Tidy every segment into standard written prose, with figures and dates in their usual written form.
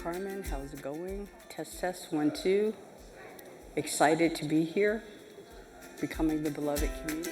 Carmen, how's it going? Test, 1, 2. Excited to be here, becoming the beloved community.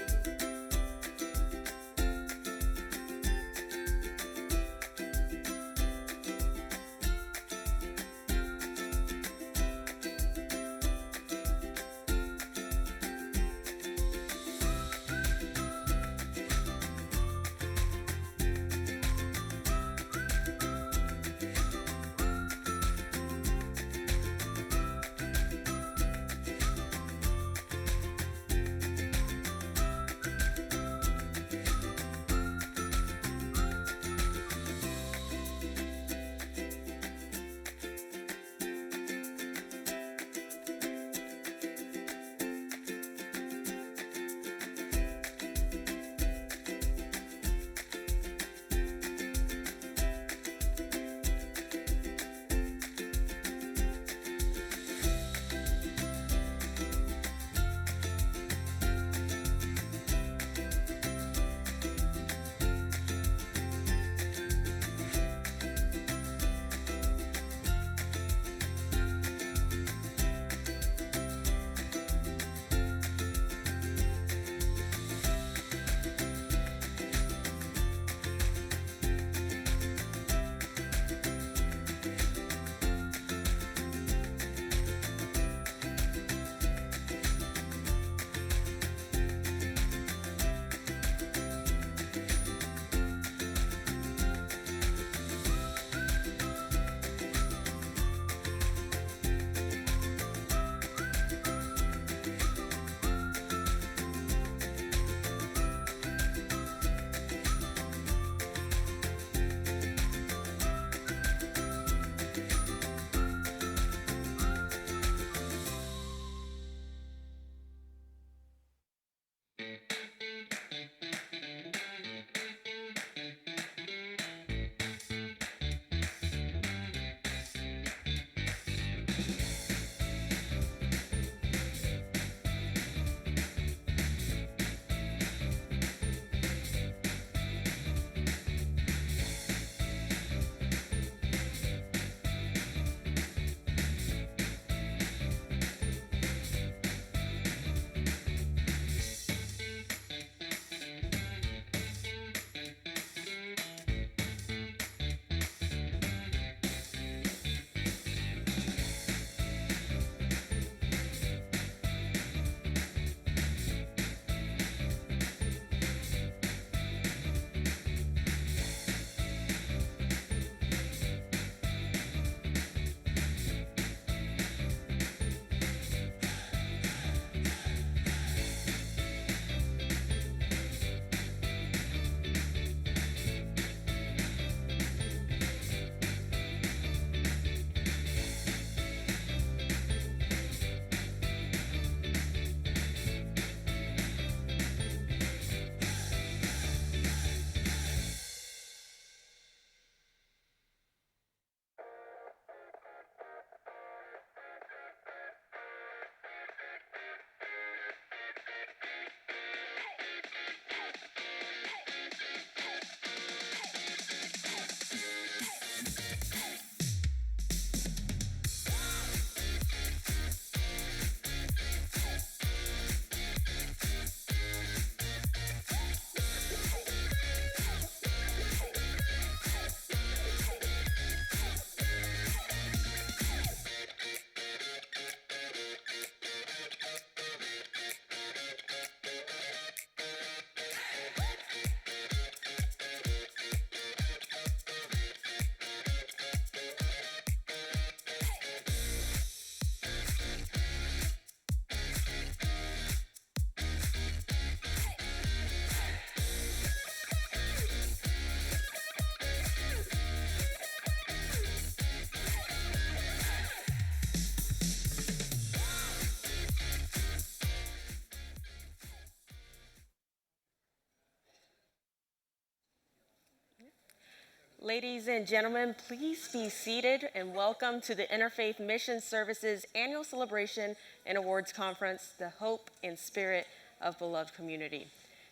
Ladies and gentlemen, please be seated and welcome to the Interfaith Mission Services Annual Celebration and Awards Conference, the Hope and Spirit of Beloved Community.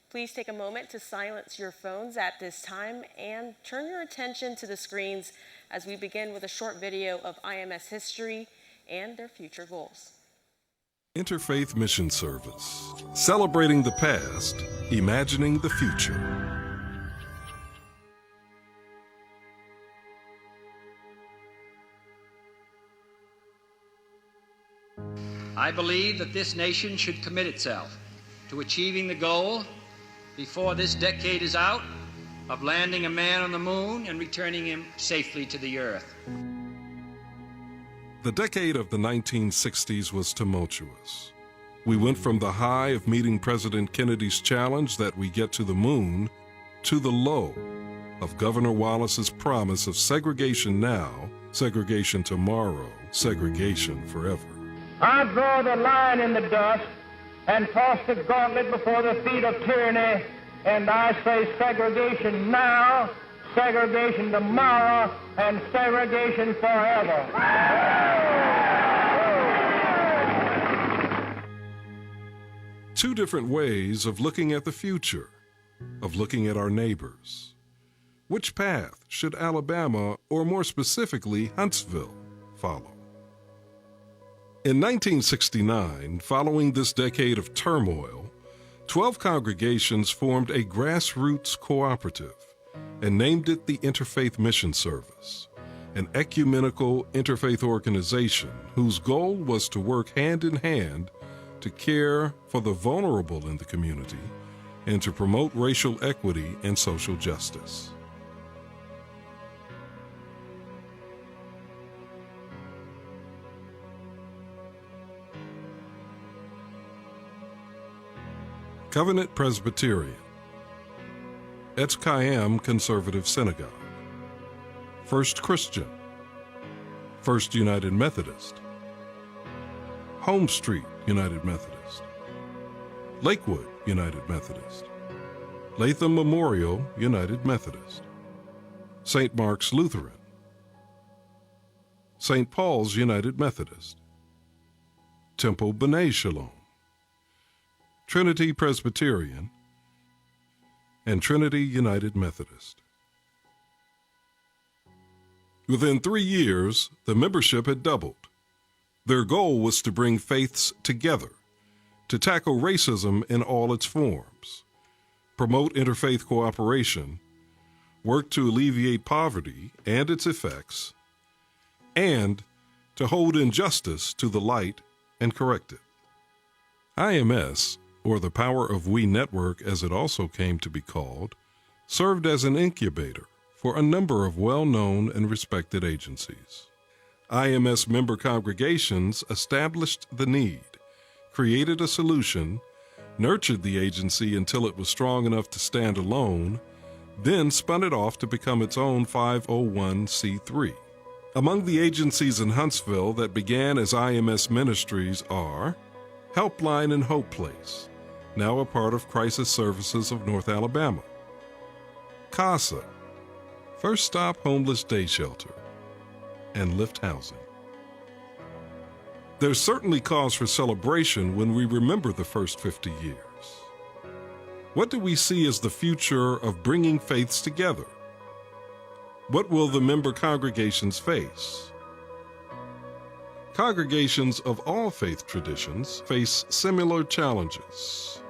Please take a moment to silence your phones at this time and turn your attention to the screens as we begin with a short video of IMS history and their future goals. Interfaith Mission Service, celebrating the past, imagining the future. I believe that this nation should commit itself to achieving the goal, before this decade is out, of landing a man on the moon and returning him safely to the earth. The decade of the 1960s was tumultuous. We went from the high of meeting President Kennedy's challenge that we get to the moon to the low of Governor Wallace's promise of segregation now, segregation tomorrow, segregation forever. I draw the line in the dust and toss the gauntlet before the feet of tyranny, and I say segregation now, segregation tomorrow, and segregation forever. Two different ways of looking at the future, of looking at our neighbors. Which path should Alabama, or more specifically Huntsville, follow? In 1969, following this decade of turmoil, 12 congregations formed a grassroots cooperative and named it the Interfaith Mission Service, an ecumenical interfaith organization whose goal was to work hand in hand to care for the vulnerable in the community and to promote racial equity and social justice. Covenant Presbyterian, Etz Chaim Conservative Synagogue, First Christian, First United Methodist, Home Street United Methodist, Lakewood United Methodist, Latham Memorial United Methodist, St. Mark's Lutheran, St. Paul's United Methodist, Temple B'nai Shalom, Trinity Presbyterian, and Trinity United Methodist. Within 3 years, the membership had doubled. Their goal was to bring faiths together, to tackle racism in all its forms, promote interfaith cooperation, work to alleviate poverty and its effects, and to hold injustice to the light and correct it. IMS, or the Power of We Network as it also came to be called, served as an incubator for a number of well-known and respected agencies. IMS member congregations established the need, created a solution, nurtured the agency until it was strong enough to stand alone, then spun it off to become its own 501c3. Among the agencies in Huntsville that began as IMS ministries are Helpline and Hope Place, now a part of Crisis Services of North Alabama, CASA, First Stop Homeless Day Shelter, and Lift Housing. There's certainly cause for celebration when we remember the first 50 years. What do we see as the future of bringing faiths together? What will the member congregations face? Congregations of all faith traditions face similar challenges.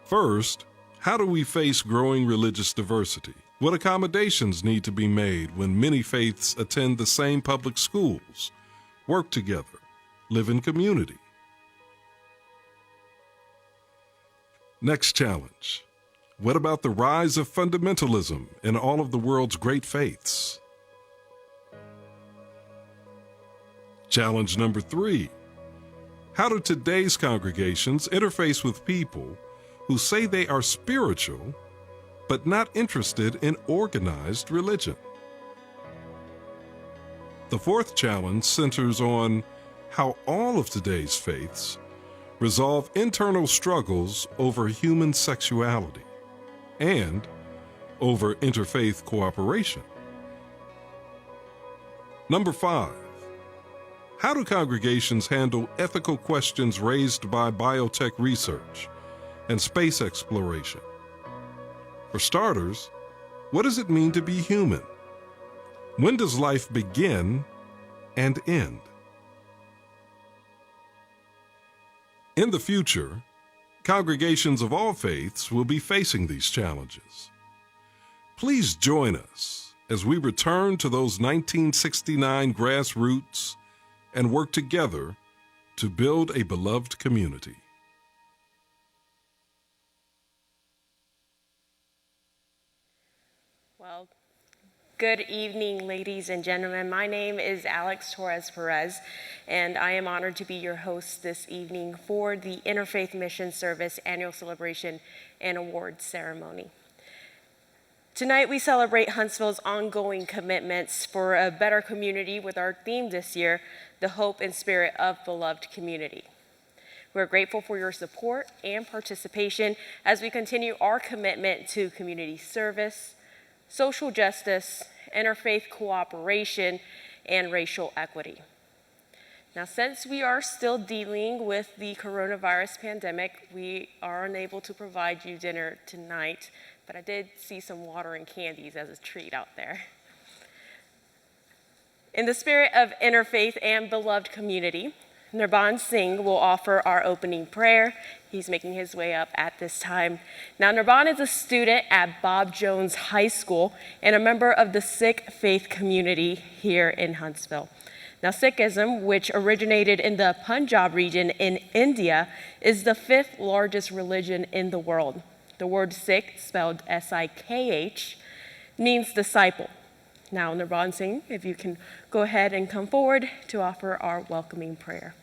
First, how do we face growing religious diversity? What accommodations need to be made when many faiths attend the same public schools, work together, live in community? Next challenge. What about the rise of fundamentalism in all of the world's great faiths? Challenge number 3. How do today's congregations interface with people who say they are spiritual but not interested in organized religion? The fourth challenge centers on how all of today's faiths resolve internal struggles over human sexuality and over interfaith cooperation. Number 5. How do congregations handle ethical questions raised by biotech research and space exploration? For starters, what does it mean to be human? When does life begin and end? In the future, congregations of all faiths will be facing these challenges. Please join us as we return to those 1969 grassroots and work together to build a beloved community. Well, good evening, ladies and gentlemen. My name is Alex Torres Perez, and I am honored to be your host this evening for the Interfaith Mission Service Annual Celebration and Awards Ceremony. Tonight, we celebrate Huntsville's ongoing commitments for a better community with our theme this year, the hope and spirit of beloved community. We're grateful for your support and participation as we continue our commitment to community service, social justice, interfaith cooperation, and racial equity. Now, since we are still dealing with the coronavirus pandemic, we are unable to provide you dinner tonight, but I did see some water and candies as a treat out there. In the spirit of interfaith and beloved community, Nirban Singh will offer our opening prayer. He's making his way up at this time. Now, Nirban is a student at Bob Jones High School and a member of the Sikh faith community here in Huntsville. Now, Sikhism, which originated in the Punjab region in India, is the 5th largest religion in the world. The word Sikh, spelled S-I-K-H, means disciple. Now, Nirban Singh, if you can go ahead and come forward to offer our welcoming prayer.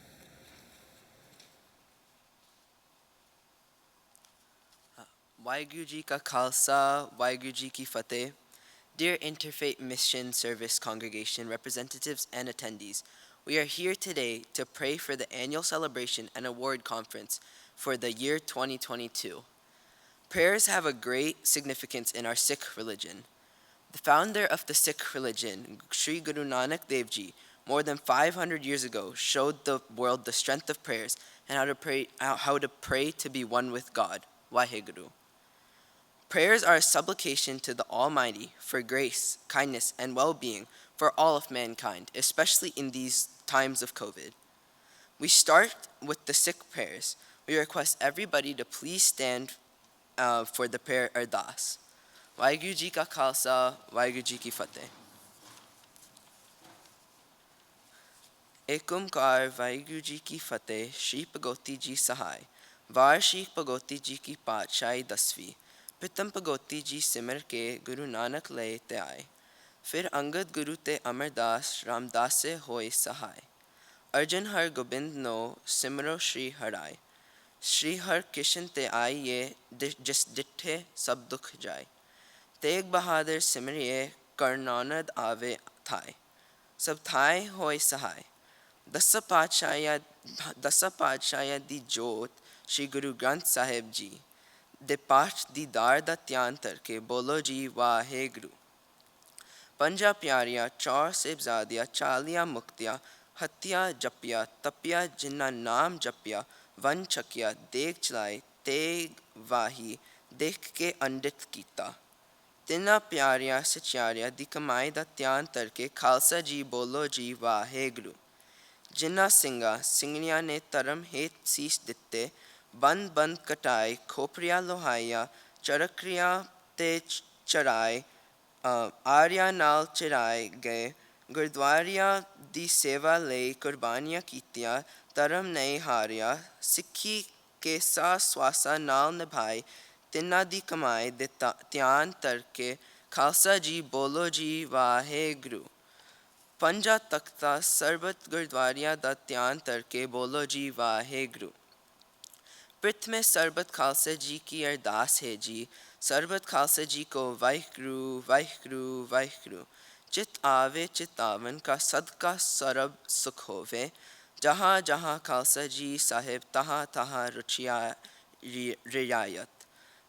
Waheguru Ji Ka Khalsa, Waheguru Ji Ki Fateh. Dear Interfaith Mission Service congregation representatives and attendees, we are here today to pray for the annual celebration and award conference for the year 2022. Prayers have a great significance in our Sikh religion. The founder of the Sikh religion, Sri Guru Nanak Dev Ji, more than 500 years ago, showed the world the strength of prayers and how to pray to be one with God. Waheguru. Prayers are a supplication to the Almighty for grace, kindness, and well-being for all of mankind, especially in these times of COVID. We start with the Sikh prayers. We request everybody to please stand for the prayer Ardas. Waheguru Ji Ka Khalsa, Waheguru Ji Ki Fateh. Ek Omkar Waheguru Ji Ki Fateh, Shri Bhagoti Ji Sahai, Var Shri Bhagoti Ji Ki Paatshai Dasvi, Pritam Bhagoti Ji Simar Ke Guru Nanak Le Te Aaye, Fir Angad Guru Te Amardas Ramdas Se Hoy Sahai, Arjan Har Gobind No Simro Shri Harai, Shri Har Kishan Te Aaye Jis Ditthe Sab Dukh Jai, Teg Bahadur Simriye Karnanad Ave Thai, Sab Thai Hoy Sahai, Dasa Paatshaya Di Jot Shri Guru Granth Sahib Ji, De Paठ Didar Da Dhyan Tarke Bolo Ji Waheguru. Panja Pyariya Chaur Sebzadiya Chaliya Muktiya Hatya Japya Tapya Jinna Naam Japya Van Chakya Dekh Chlai Teg Vahi Dekh Ke Andit Kita. Tinna Pyariya Sachiarya Di Kamai Da Dhyan Tarke Khalsa Ji Bolo Ji Waheguru. Jinna Singha Singniya Ne Taram Het Sees Ditte Band Band Katai Khopriya Lohaya Charakriya Te Charai Arya Nal Chirai Gaye Gurdwariya Di Seva Le Kurbaniya Kitiya Taram Nae Harya Sikhi Ke Sa Swasa Nal Nibhai Tinna Di Kamai De Dhyan Tarke Khalsa Ji Bolo Ji Waheguru. Panja Takhta Sarbat Gurdwariya Da Dhyan Tarke Bolo Ji Waheguru. पृथ में सरबत खालसा जी की अरदास है जी, सरबत खालसा जी को वाहिगुरु वाहिगुरु वाहिगुरु, चित आवे चितावन का सदका सरब सुख होवे, जहाँ जहाँ खालसा जी साहिब तहाँ तहाँ रुचिया रियायत,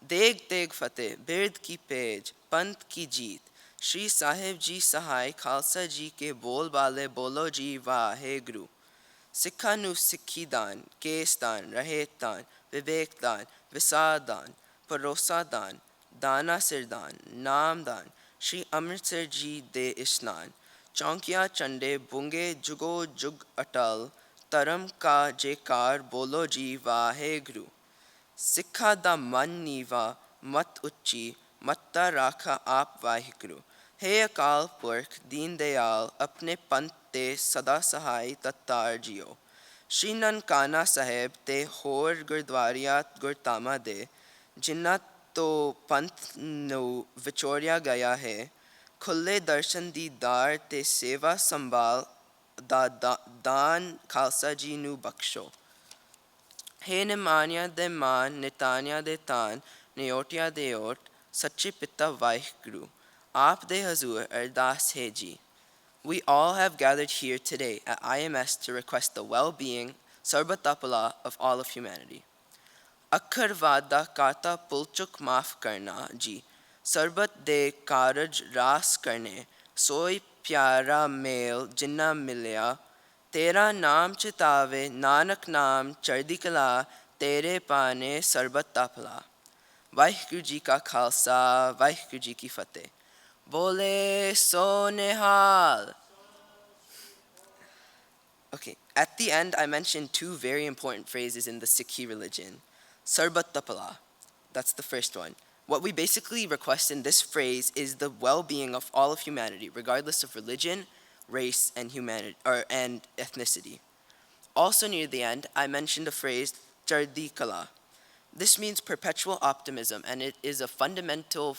देग देग फतेह बिरद की पेज पंथ की जीत, श्री साहिब जी सहाय खालसा जी के बोल बाले बोलो जी वाहेगुरु। सिखा नु सिखी दान, केस दान, रहेत दान, विवेक दान, विसार दान, भरोसा दान, दाना सिर दान, नाम दान, श्री अमृतसर जी दे स्नान चौंकिया चंडे बुंगे जुगो जुग अटल तरम का जेकार बोलो जी वाहेगुरु सिखा दा मन नीवा मत उच्ची मत्ता राखा आप वाहिगुरु हे अकाल पुरख दीन दयाल अपने पंथ ते सदा सहाय तत्तार जियो श्री ननकाना साहेब ते होर गुरद्वारिया गुरतामा दे जिन्ना तो पंथ ਨੂੰ ਵਿਚੋੜਿਆ ਗਿਆ ਹੈ ਖੁੱਲੇ ਦਰਸ਼ਨ ਦੀਦਾਰ ਤੇ ਸੇਵਾ ਸੰਭਾਲ ਦਾ ਦਾਨ ਖਾਲਸਾ ਜੀ ਨੂੰ ਬਖਸ਼ੋ हे ਨਿਮਾਨਿਆਂ ਦੇ ਮਾਨ ਨਿਤਾਨਿਆਂ ਦੇ ਤਾਨ ਨਿਓਟਿਆਂ ਦੇ ਓਟ ਸੱਚੇ ਪਿਤਾ ਵਾਹਿਗੁਰੂ ਆਪ ਦੇ ਹਜ਼ੂਰ ਅਰਦਾਸ ਹੈ ਜੀ We all have gathered here today at IMS to request the well-being, sarbat tapala of all of humanity. अखरवाद दा काता पुलचुक माफ करना जी सरबत दे कारज रास करने सोई प्यारा मेल जिन्ना मिलया तेरा नाम चितावे नानक नाम चढ़दी कला तेरे पाने सरबत तापला वाहिगुरु जी का खालसा वाहिगुरु जी की फतेह बोले सो निहाल. Okay, at the end I mentioned two very important phrases in the Sikhi religion. Sarbat Tapala, that's the first one. What we basically request in this phrase is the well-being of all of humanity, regardless of religion, race, and ethnicity. Also near the end, I mentioned the phrase Chardi Kala. This means perpetual optimism, and it is a fundamental,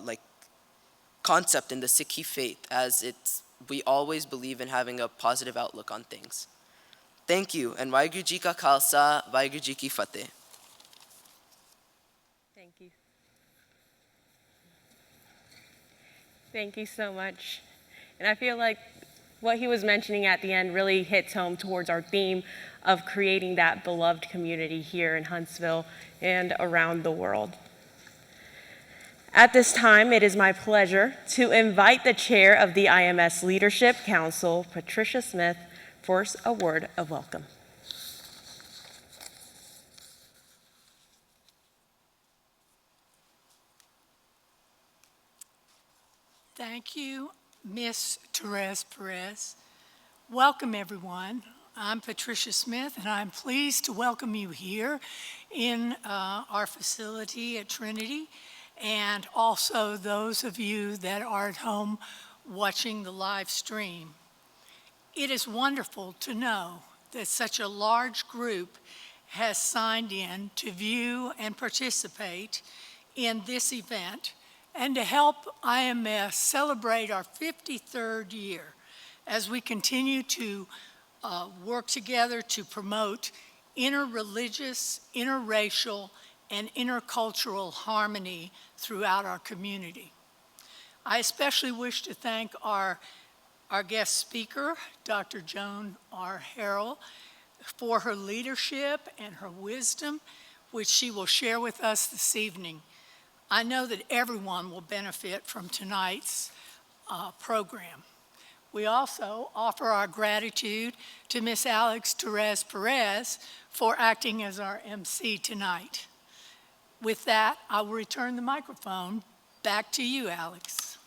like concept in the Sikhi faith, as we always believe in having a positive outlook on things. Thank you, and Waheguru Ji ka Khalsa, Waheguru Ji ki Fateh. Thank you. Thank you so much. And I feel like what he was mentioning at the end really hits home towards our theme of creating that beloved community here in Huntsville and around the world. At this time, it is my pleasure to invite the chair of the IMS Leadership Council, Patricia Smith, for a word of welcome. Thank you, Miss Therese Perez. Welcome, everyone. I'm Patricia Smith, and I'm pleased to welcome you here in our facility at Trinity, and also those of you that are at home watching the live stream. It is wonderful to know that such a large group has signed in to view and participate in this event and to help IMS celebrate our 53rd year as we continue to work together to promote interreligious, interracial, and intercultural harmony throughout our community. I especially wish to thank our guest speaker, Dr. Joan R. Harrell, for her leadership and her wisdom, which she will share with us this evening. I know that everyone will benefit from tonight's program. We also offer our gratitude to Miss Alex Therese Perez for acting as our MC tonight. With that, I will return the microphone back to you, Alex,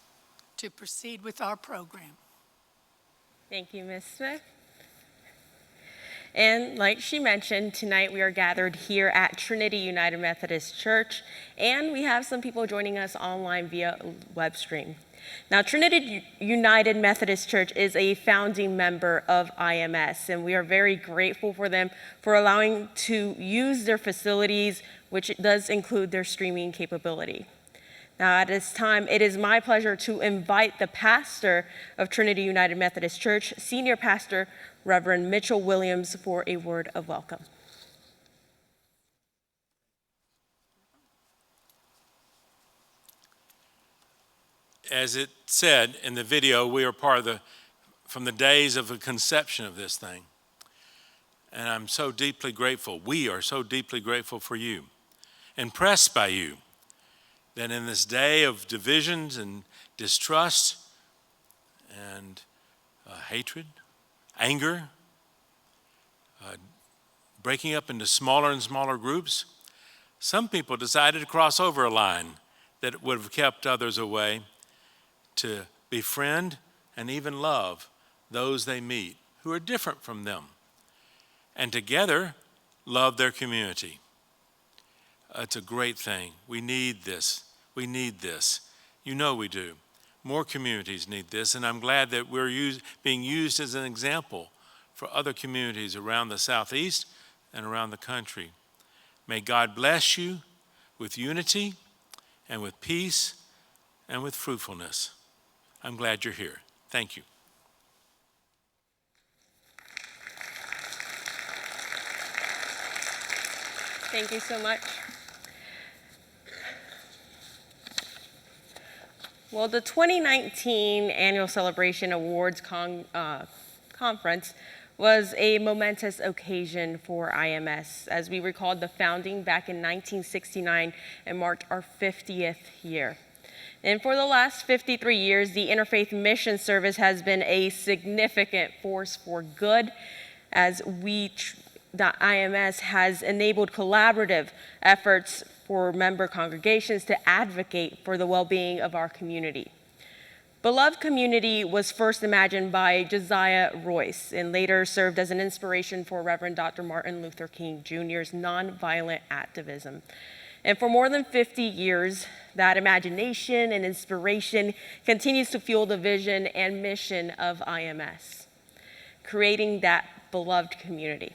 to proceed with our program. Thank you, Ms. Smith. And like she mentioned, tonight we are gathered here at Trinity United Methodist Church, and we have some people joining us online via web stream. Now, Trinity United Methodist Church is a founding member of IMS, and we are very grateful for them for allowing to use their facilities, which does include their streaming capability. Now, at this time, it is my pleasure to invite the pastor of Trinity United Methodist Church, Senior Pastor Reverend Mitchell Williams, for a word of welcome. As it said in the video, we are part of from the days of the conception of this thing. And I'm so deeply grateful. We are so deeply grateful for you, impressed by you, that in this day of divisions and distrust and hatred, anger, breaking up into smaller and smaller groups, some people decided to cross over a line that would have kept others away, to befriend and even love those they meet who are different from them, and together love their community. It's a great thing. We need this. We need this. You know we do. More communities need this, and I'm glad that we're being used as an example for other communities around the Southeast and around the country. May God bless you with unity and with peace and with fruitfulness. I'm glad you're here. Thank you. Thank you so much. Well, the 2019 Annual Celebration Awards Conference was a momentous occasion for IMS as we recalled the founding back in 1969 and marked our 50th year. And for the last 53 years, the Interfaith Mission Service has been a significant force for good as the IMS has enabled collaborative efforts for member congregations to advocate for the well-being of our community. Beloved Community was first imagined by Josiah Royce and later served as an inspiration for Reverend Dr. Martin Luther King Jr.'s nonviolent activism. And for more than 50 years, that imagination and inspiration continues to fuel the vision and mission of IMS, creating that beloved community.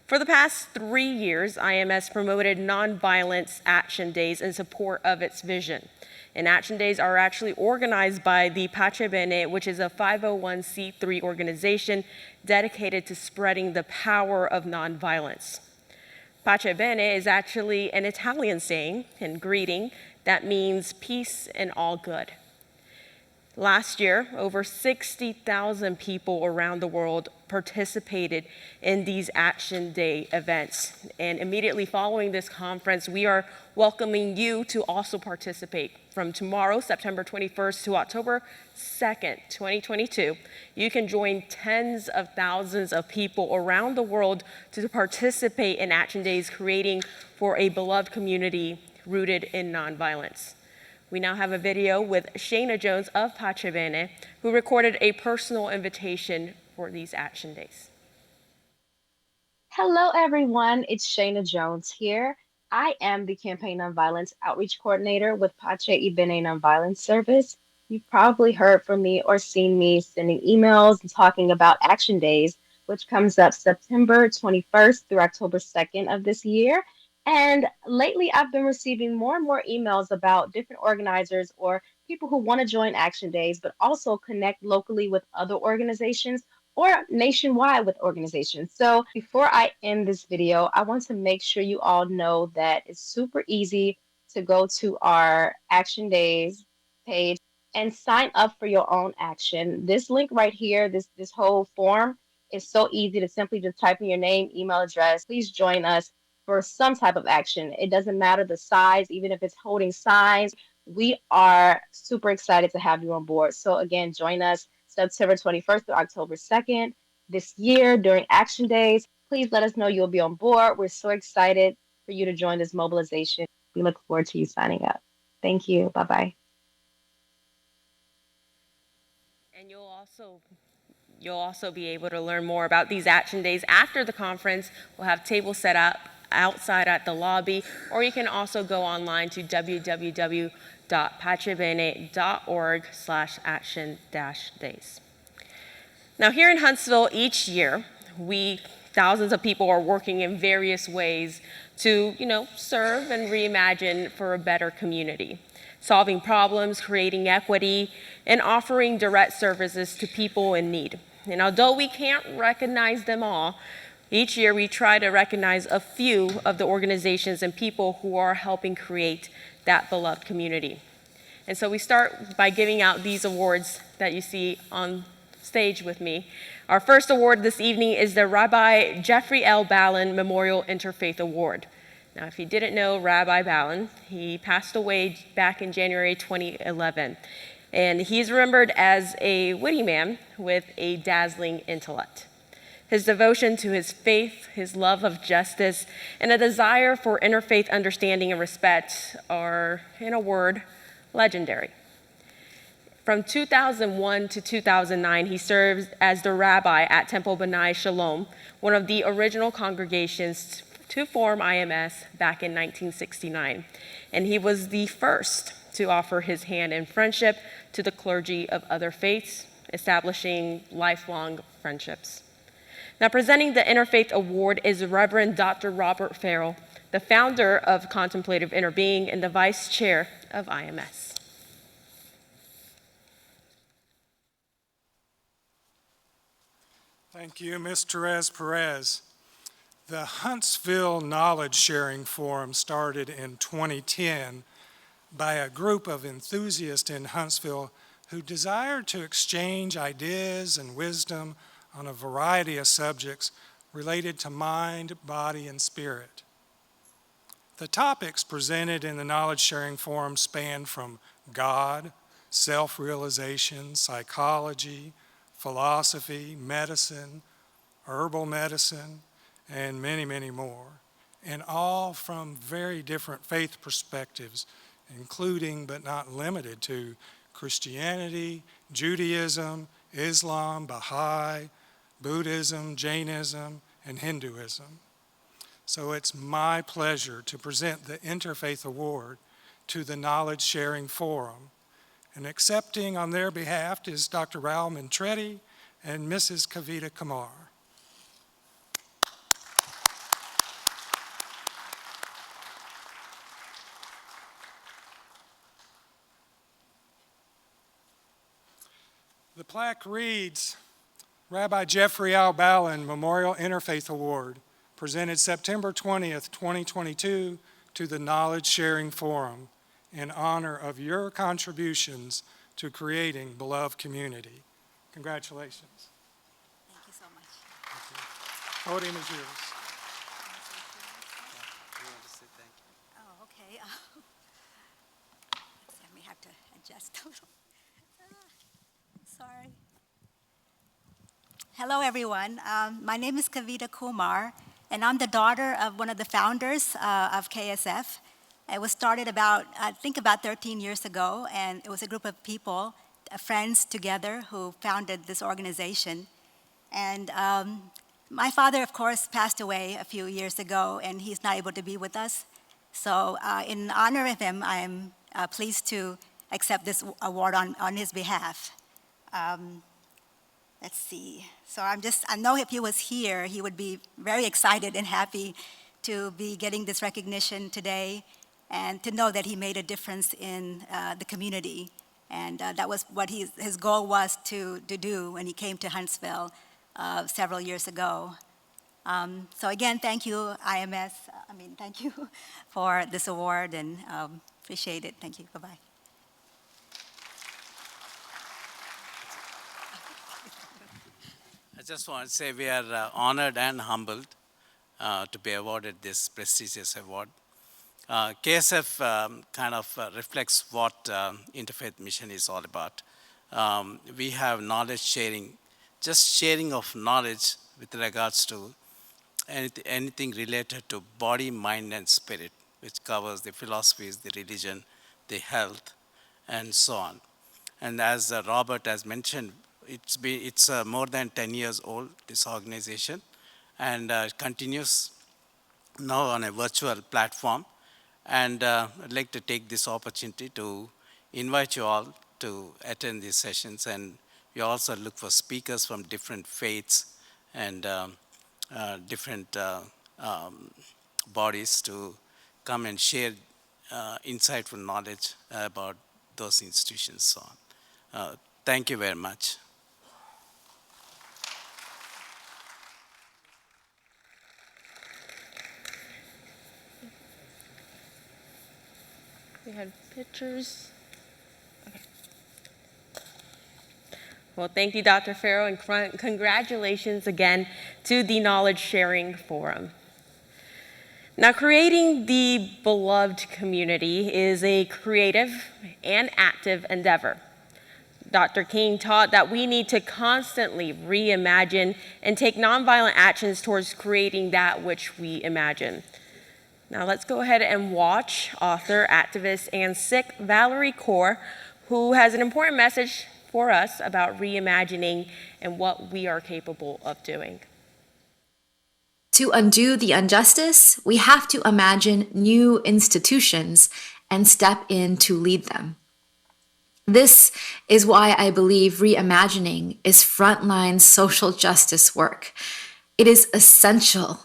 For the past 3 years, IMS promoted nonviolence action days in support of its vision. And action days are actually organized by the Pace Bene, which is a 501c3 organization dedicated to spreading the power of nonviolence. Pace Bene is actually an Italian saying and greeting that means peace and all good. Last year, over 60,000 people around the world participated in these Action Day events. And immediately following this conference, we are welcoming you to also participate. From tomorrow, September 21st to October 2nd, 2022, you can join tens of thousands of people around the world to participate in Action Days, creating for a beloved community rooted in nonviolence. We now have a video with Shayna Jones of Pace Bene, who recorded a personal invitation for these Action Days. Hello, everyone. It's Shayna Jones here. I am the Campaign Nonviolence Outreach Coordinator with Pace Bene Nonviolence Service. You've probably heard from me or seen me sending emails and talking about Action Days, which comes up September 21st through October 2nd of this year. And lately, I've been receiving more and more emails about different organizers or people who want to join Action Days, but also connect locally with other organizations or nationwide with organizations. So before I end this video, I want to make sure you all know that it's super easy to go to our Action Days page and sign up for your own action. This link right here, this whole form is so easy to simply just type in your name, email address. Please join us for some type of action. It doesn't matter the size, even if it's holding signs. We are super excited to have you on board. So again, join us September 21st through October 2nd this year during Action Days. Please let us know you'll be on board. We're so excited for you to join this mobilization. We look forward to you signing up. Thank you. Bye-bye. And you'll also be able to learn more about these Action Days after the conference. We'll have tables set up outside at the lobby, or you can also go online to www.pacebene.org/action-days. Now here in Huntsville, each year, thousands of people are working in various ways to, serve and reimagine for a better community, solving problems, creating equity, and offering direct services to people in need. And although we can't recognize them all, each year we try to recognize a few of the organizations and people who are helping create that beloved community. And so we start by giving out these awards that you see on stage with me. Our first award this evening is the Rabbi Jeffrey L. Ballin Memorial Interfaith Award. Now, if you didn't know Rabbi Ballin, he passed away back in January 2011. And he's remembered as a witty man with a dazzling intellect. His devotion to his faith, his love of justice, and a desire for interfaith understanding and respect are, in a word, legendary. From 2001 to 2009, he served as the rabbi at Temple B'nai Shalom, one of the original congregations to form IMS back in 1969. And he was the first to offer his hand in friendship to the clergy of other faiths, establishing lifelong friendships. Now, presenting the Interfaith Award is Reverend Dr. Robert Harrell, the founder of Contemplative Interbeing and the vice chair of IMS. Thank you, Ms. Therese Perez. The Huntsville Knowledge Sharing Forum started in 2010 by a group of enthusiasts in Huntsville who desired to exchange ideas and wisdom on a variety of subjects related to mind, body, and spirit. The topics presented in the Knowledge Sharing Forum span from God, self-realization, psychology, philosophy, medicine, herbal medicine, and many, many more, and all from very different faith perspectives, including but not limited to Christianity, Judaism, Islam, Baha'i, Buddhism, Jainism, and Hinduism. So it's my pleasure to present the Interfaith Award to the Knowledge Sharing Forum. And accepting on their behalf is Dr. Raul Mintretti and Mrs. Kavita Kumar. The plaque reads, Rabbi Jeffrey Al Ballin Memorial Interfaith Award, presented September 20th, 2022 to the Knowledge Sharing Forum in honor of your contributions to creating beloved community. Congratulations. Thank you so much. Podium is yours. Oh, okay. Let me have to adjust a little. Sorry. Hello, everyone. My name is Kavita Kumar, and I'm the daughter of one of the founders of KSF. It was started about 13 years ago, and it was a group of people, friends together, who founded this organization. And my father, of course, passed away a few years ago, and he's not able to be with us. So in honor of him, I'm pleased to accept this award on his behalf. Let's see. So I know if he was here, he would be very excited and happy to be getting this recognition today and to know that he made a difference in the community. And that was what his goal was to do when he came to Huntsville several years ago. So again, thank you, IMS. Thank you for this award, and appreciate it. Thank you. Bye-bye. I just want to say we are honored and humbled to be awarded this prestigious award. KSF kind of reflects what Interfaith Mission is all about. We have knowledge sharing, just sharing of knowledge with regards to anything related to body, mind, and spirit, which covers the philosophies, the religion, the health, and so on. And as Robert has mentioned, it's more than 10 years old, this organization, and continues now on a virtual platform. And I'd like to take this opportunity to invite you all to attend these sessions, and we also look for speakers from different faiths and different bodies to come and share insightful knowledge about those institutions. So on. Thank you very much. We had pictures. Okay. Well, thank you, Dr. Farrow, and congratulations again to the Knowledge Sharing Forum. Now, creating the beloved community is a creative and active endeavor. Dr. King taught that we need to constantly reimagine and take nonviolent actions towards creating that which we imagine. Now let's go ahead and watch author, activist, and Sikh Valerie Kaur, who has an important message for us about reimagining and what we are capable of doing. To undo the injustice, we have to imagine new institutions and step in to lead them. This is why I believe reimagining is frontline social justice work. It is essential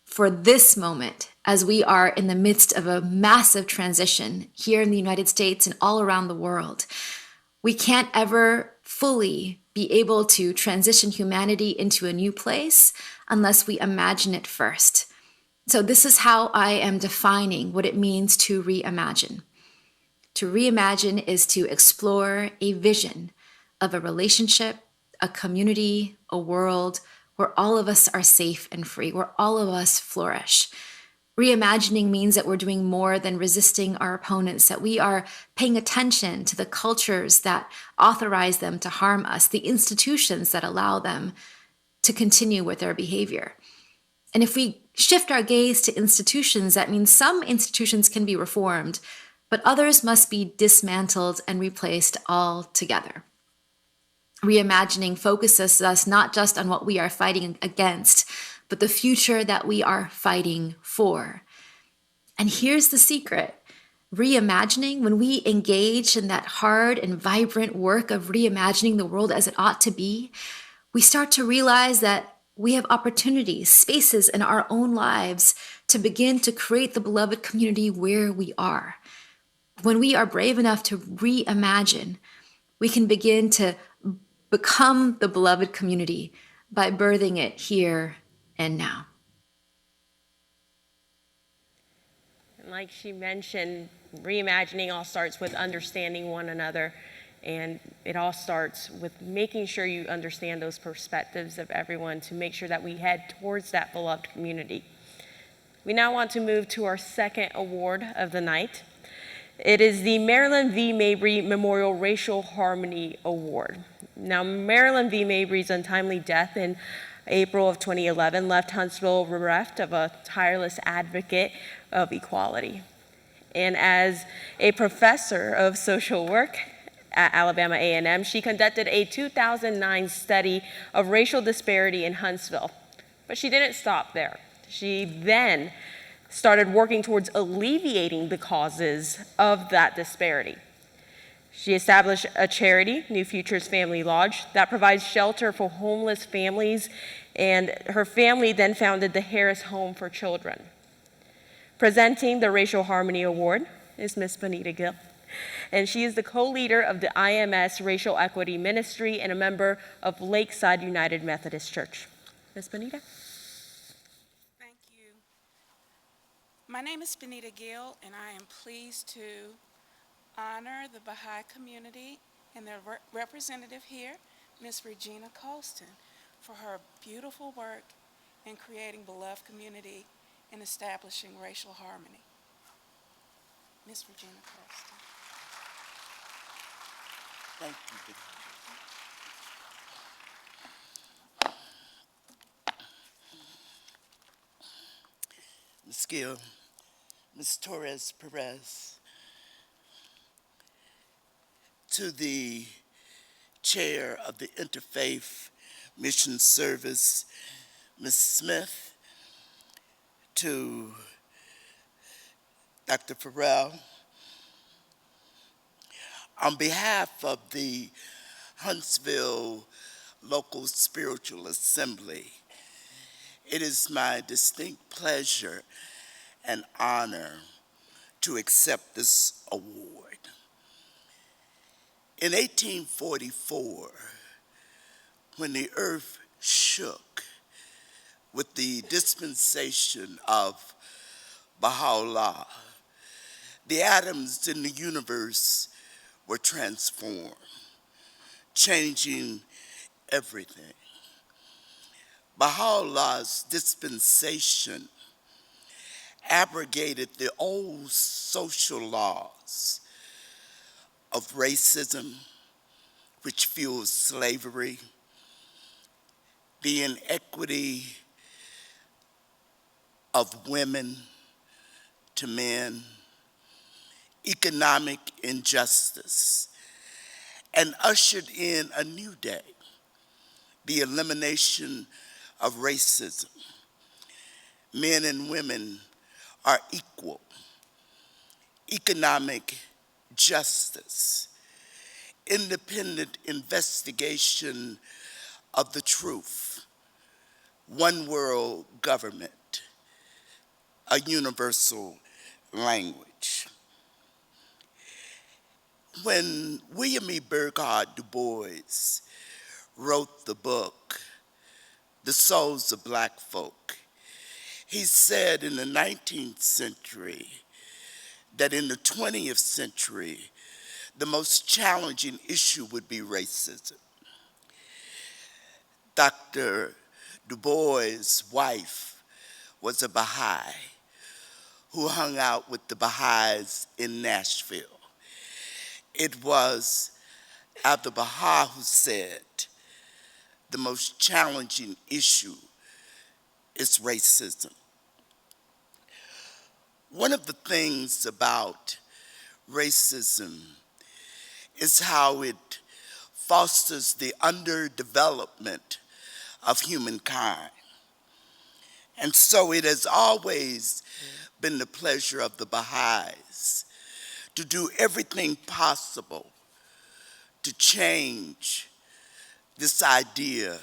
for this moment as we are in the midst of a massive transition here in the United States and all around the world. We can't ever fully be able to transition humanity into a new place unless we imagine it first. So this is how I am defining what it means to reimagine. To reimagine is to explore a vision of a relationship, a community, a world where all of us are safe and free, where all of us flourish. Reimagining means that we're doing more than resisting our opponents, that we are paying attention to the cultures that authorize them to harm us, the institutions that allow them to continue with their behavior. And if we shift our gaze to institutions, that means some institutions can be reformed, but others must be dismantled and replaced altogether. Reimagining focuses us not just on what we are fighting against, but the future that we are fighting for. And here's the secret. Reimagining, when we engage in that hard and vibrant work of reimagining the world as it ought to be, we start to realize that we have opportunities, spaces in our own lives to begin to create the beloved community where we are. When we are brave enough to reimagine, we can begin to become the beloved community by birthing it here and now. Like she mentioned, reimagining all starts with understanding one another, and it all starts with making sure you understand those perspectives of everyone to make sure that we head towards that beloved community. We now want to move to our second award of the night. It is the Marilyn V. Mabry Memorial Racial Harmony Award. Now, Marilyn V. Mabry's untimely death in April of 2011 left Huntsville bereft of a tireless advocate of equality. And as a professor of social work at Alabama A&M, she conducted a 2009 study of racial disparity in Huntsville. But she didn't stop there. She then started working towards alleviating the causes of that disparity. She established a charity, New Futures Family Lodge, that provides shelter for homeless families, and her family then founded the Harris Home for Children. Presenting the Racial Harmony Award is Ms. Bonita Gill, and she is the co-leader of the IMS Racial Equity Ministry and a member of Lakeside United Methodist Church. Ms. Bonita? Thank you. My name is Bonita Gill, and I am pleased to honor the Baha'i community and their representative here, Ms. Regina Colston, for her beautiful work in creating beloved community and establishing racial harmony. Ms. Regina Colston. Thank you, Bonita. Ms. Gill, Ms. Torres Perez, to the chair of the Interfaith Mission Service, Ms. Smith, to Dr. Harrell, on behalf of the Huntsville Local Spiritual Assembly, it is my distinct pleasure and honor to accept this award. In 1844, when the earth shook with the dispensation of Baha'u'llah, the atoms in the universe were transformed, changing everything. Baha'u'llah's dispensation abrogated the old social laws of racism, which fuels slavery, the inequity of women to men, economic injustice, and ushered in a new day, the elimination of racism. Men and women are equal. Economic justice, independent investigation of the truth, one world government, a universal language. When William E. Burghardt Du Bois wrote the book, The Souls of Black Folk, he said in the 19th century that in the 20th century, the most challenging issue would be racism. Dr. Du Bois' wife was a Baha'i who hung out with the Baha'is in Nashville. It was Abdu'l-Baha who said, the most challenging issue is racism. One of the things about racism is how it fosters the underdevelopment of humankind. And so it has always been the pleasure of the Baha'is to do everything possible to change this idea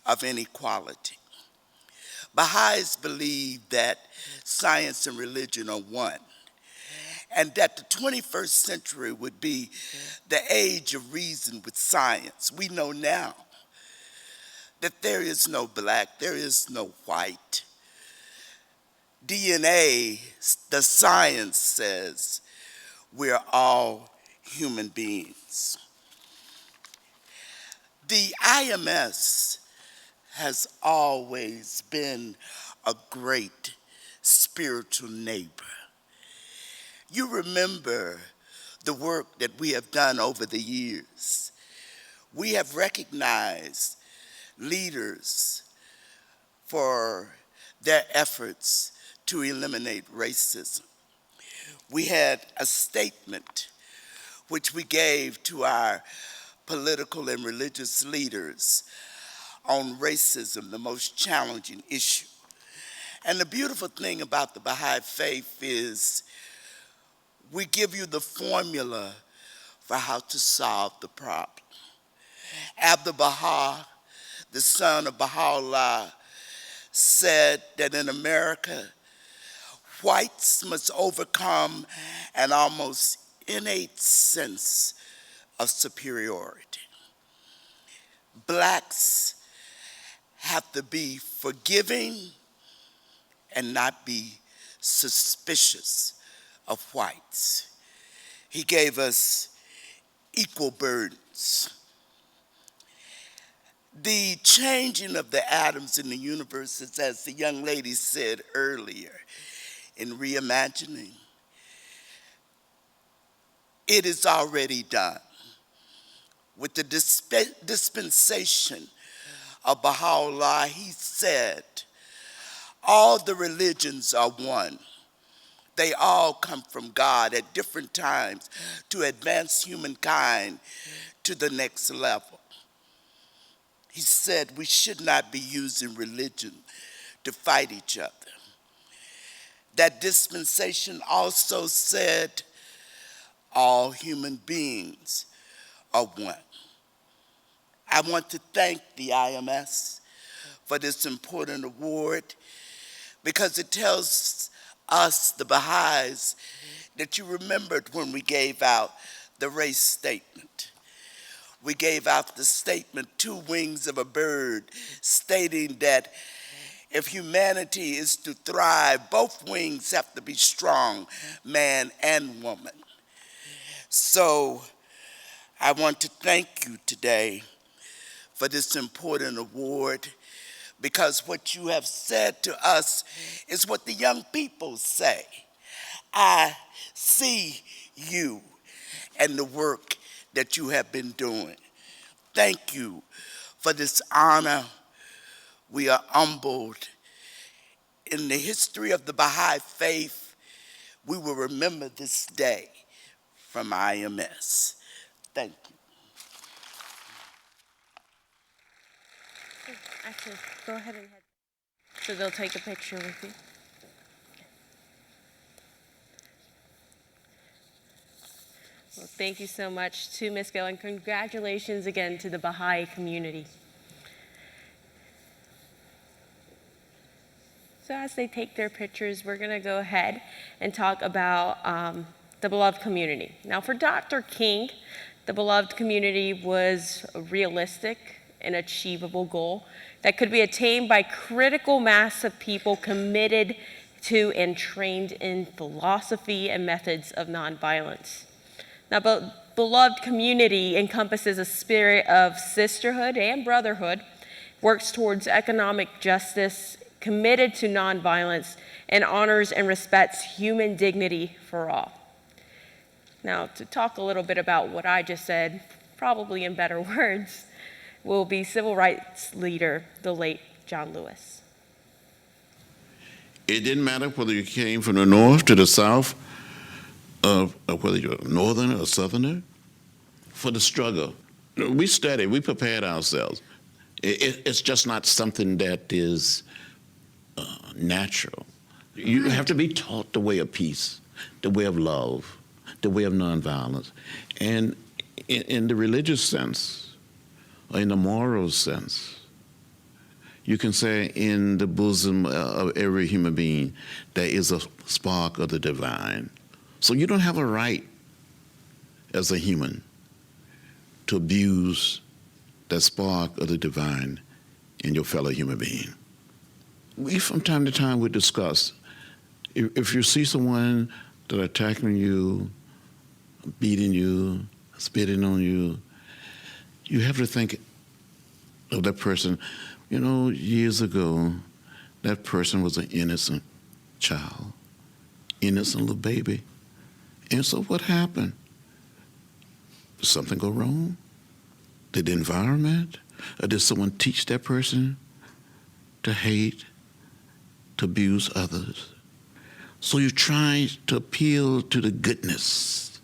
of inequality. Baha'is believe that science and religion are one, and that the 21st century would be the age of reason with science. We know now that there is no black, there is no white. DNA, the science says, we're all human beings. The IMS has always been a great spiritual neighbor. You remember the work that we have done over the years. We have recognized leaders for their efforts to eliminate racism. We had a statement which we gave to our political and religious leaders on racism, the most challenging issue. And the beautiful thing about the Baha'i faith is we give you the formula for how to solve the problem. Abdu'l-Baha, the son of Baha'u'llah, said that in America, whites must overcome an almost innate sense of superiority. Blacks have to be forgiving and not be suspicious of whites. He gave us equal burdens. The changing of the atoms in the universe is, as the young lady said earlier, in reimagining, it is already done. With the dispensation of Baha'u'llah, he said, all the religions are one. They all come from God at different times to advance humankind to the next level. He said we should not be using religion to fight each other. That dispensation also said all human beings are one. I want to thank the IMS for this important award because it tells us, the Baha'is, that you remembered when we gave out the race statement. We gave out the statement, two wings of a bird, stating that if humanity is to thrive, both wings have to be strong, man and woman. So I want to thank you today for this important award, because what you have said to us is what the young people say. I see you and the work that you have been doing. thank you for this honor. We are humbled. In the history of the Baha'i faith, we will remember this day from IMS. Thank you. Actually, go ahead and head. So they'll take a picture with you. Well, thank you so much to Ms. Gill, and congratulations again to the Baha'i community. So as they take their pictures, we're going to go ahead and talk about the beloved community. Now, for Dr. King, the beloved community was a realistic and achievable goal that could be attained by critical mass of people committed to and trained in philosophy and methods of nonviolence. Now, beloved community encompasses a spirit of sisterhood and brotherhood, works towards economic justice, committed to nonviolence, and honors and respects human dignity for all. Now, to talk a little bit about what I just said, probably in better words, will be civil rights leader, the late John Lewis. It didn't matter whether you came from the north to the south, whether you're a northerner or southerner, for the struggle. We studied, we prepared ourselves. It's just not something that is natural. You have to be taught the way of peace, the way of love, the way of nonviolence. And in the religious sense, or in the moral sense, you can say in the bosom of every human being, there is a spark of the divine. So you don't have a right as a human to abuse that spark of the divine in your fellow human being. We, from time to time, would discuss, if you see someone that are attacking you, beating you, spitting on you, you have to think of that person. You know, years ago, that person was an innocent child, innocent little baby. And so what happened? Did something go wrong? Did the environment? Or did someone teach that person to hate, to abuse others? So you try to appeal to the goodness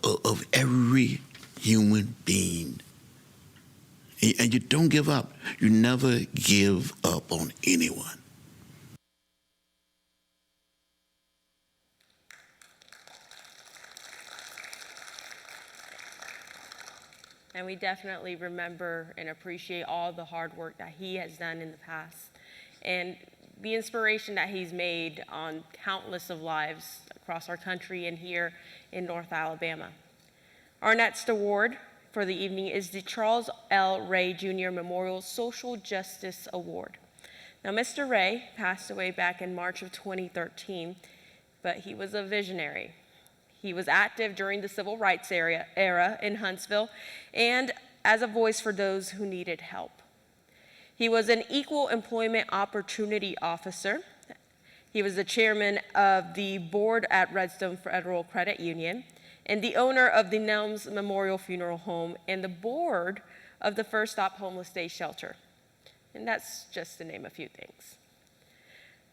of every human being. And you don't give up. You never give up on anyone. And we definitely remember and appreciate all the hard work that he has done in the past and the inspiration that he's made on countless of lives across our country and here in North Alabama. Our next award for the evening is the Charles L. Ray Jr. Memorial Social Justice Award. Now, Mr. Ray passed away back in March of 2013, but he was a visionary. He was active during the civil rights era in Huntsville and as a voice for those who needed help. He was an equal employment opportunity officer. He was the chairman of the board at Redstone Federal Credit Union and the owner of the Nelms Memorial Funeral Home and the board of the First Stop Homeless Day Shelter. And that's just to name a few things.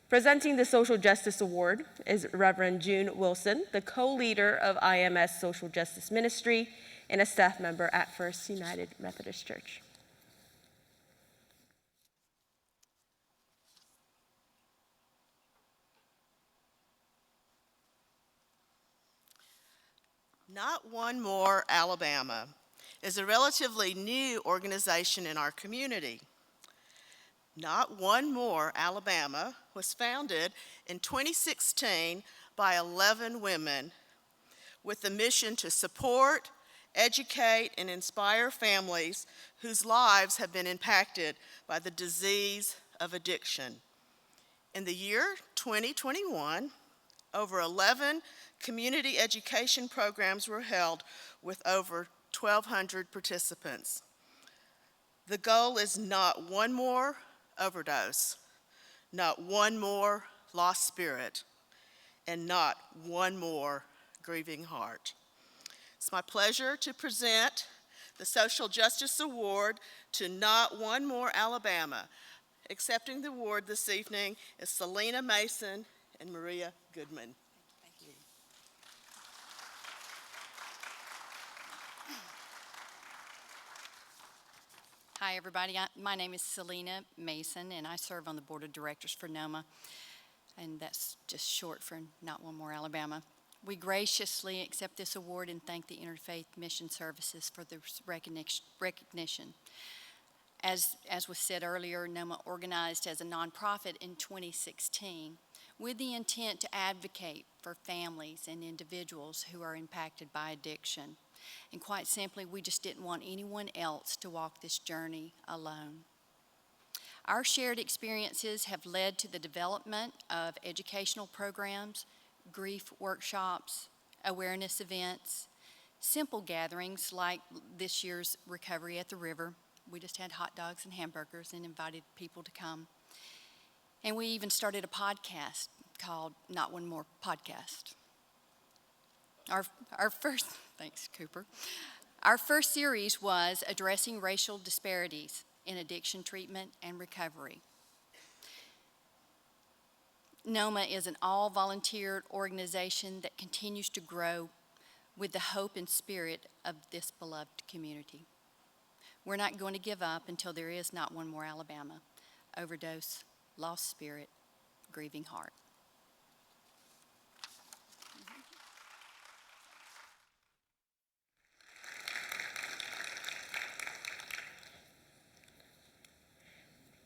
Presenting the Social Justice Award is Reverend June Wilson, the co-leader of IMS Social Justice Ministry and a staff member at First United Methodist Church. Not One More Alabama is a relatively new organization in our community. Not One More Alabama was founded in 2016 by 11 women with the mission to support, educate, and inspire families whose lives have been impacted by the disease of addiction. In the year 2021, over 11 community education programs were held with over 1,200 participants. The goal is not one more overdose, not one more lost spirit, and not one more grieving heart. It's my pleasure to present the Social Justice Award to Not One More Alabama. Accepting the award this evening is Selena Mason and Maria Goodman. Hi, everybody. My name is Selena Mason, and I serve on the board of directors for NOMA, and that's just short for Not One More Alabama. We graciously accept this award and thank the Interfaith Mission Services for the recognition. As was said earlier, NOMA organized as a nonprofit in 2016 with the intent to advocate for families and individuals who are impacted by addiction. And quite simply, we just didn't want anyone else to walk this journey alone. Our shared experiences have led to the development of educational programs, grief workshops, awareness events, simple gatherings like this year's Recovery at the River. We just had hot dogs and hamburgers and invited people to come. And we even started a podcast called Not One More Podcast. Our first, thanks Cooper, our first series was addressing racial disparities in addiction treatment and recovery. NOMA is an all-volunteer organization that continues to grow with the hope and spirit of this beloved community. We're not going to give up until there is not one more Alabama. Overdose, lost spirit, grieving heart.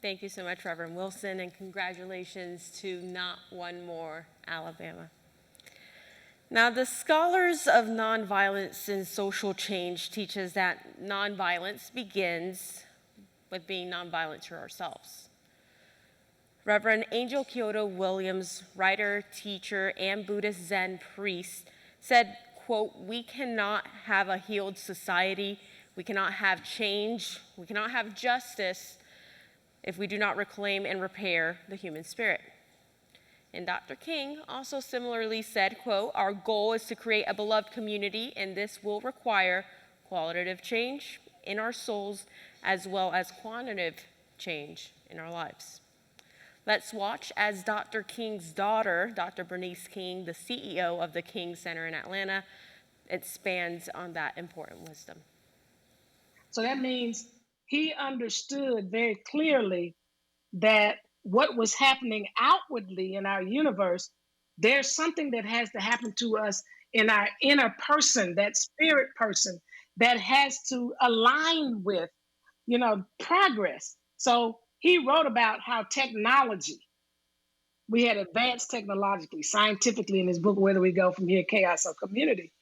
Thank you so much, Reverend Wilson, and congratulations to Not One More Alabama. Now, the scholars of nonviolence and social change teach us that nonviolence begins with being nonviolent to ourselves. Reverend Angel Kyoto Williams, writer, teacher, and Buddhist Zen priest, said, quote, "We cannot have a healed society, we cannot have change, we cannot have justice if we do not reclaim and repair the human spirit." And Dr. King also similarly said, quote, "Our goal is to create a beloved community, and this will require qualitative change in our souls as well as quantitative change in our lives." Let's watch as Dr. King's daughter, Dr. Bernice King, the CEO of the King Center in Atlanta, expands on that important wisdom. So that means he understood very clearly that what was happening outwardly in our universe, there's something that has to happen to us in our inner person, that spirit person, that has to align with, progress. So he wrote about how technology, we had advanced technologically, scientifically in his book, Where Do We Go From Here, Chaos or Community?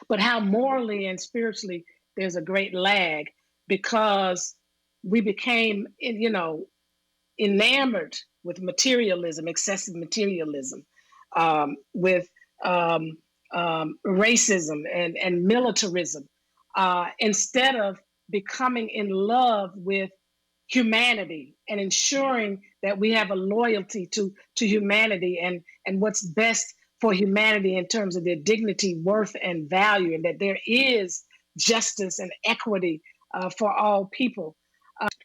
But how morally and spiritually there's a great lag because we became, enamored with materialism, excessive materialism, with racism and militarism, instead of becoming in love with humanity and ensuring that we have a loyalty to humanity and what's best for humanity in terms of their dignity, worth, and value, and that there is justice and equity for all people.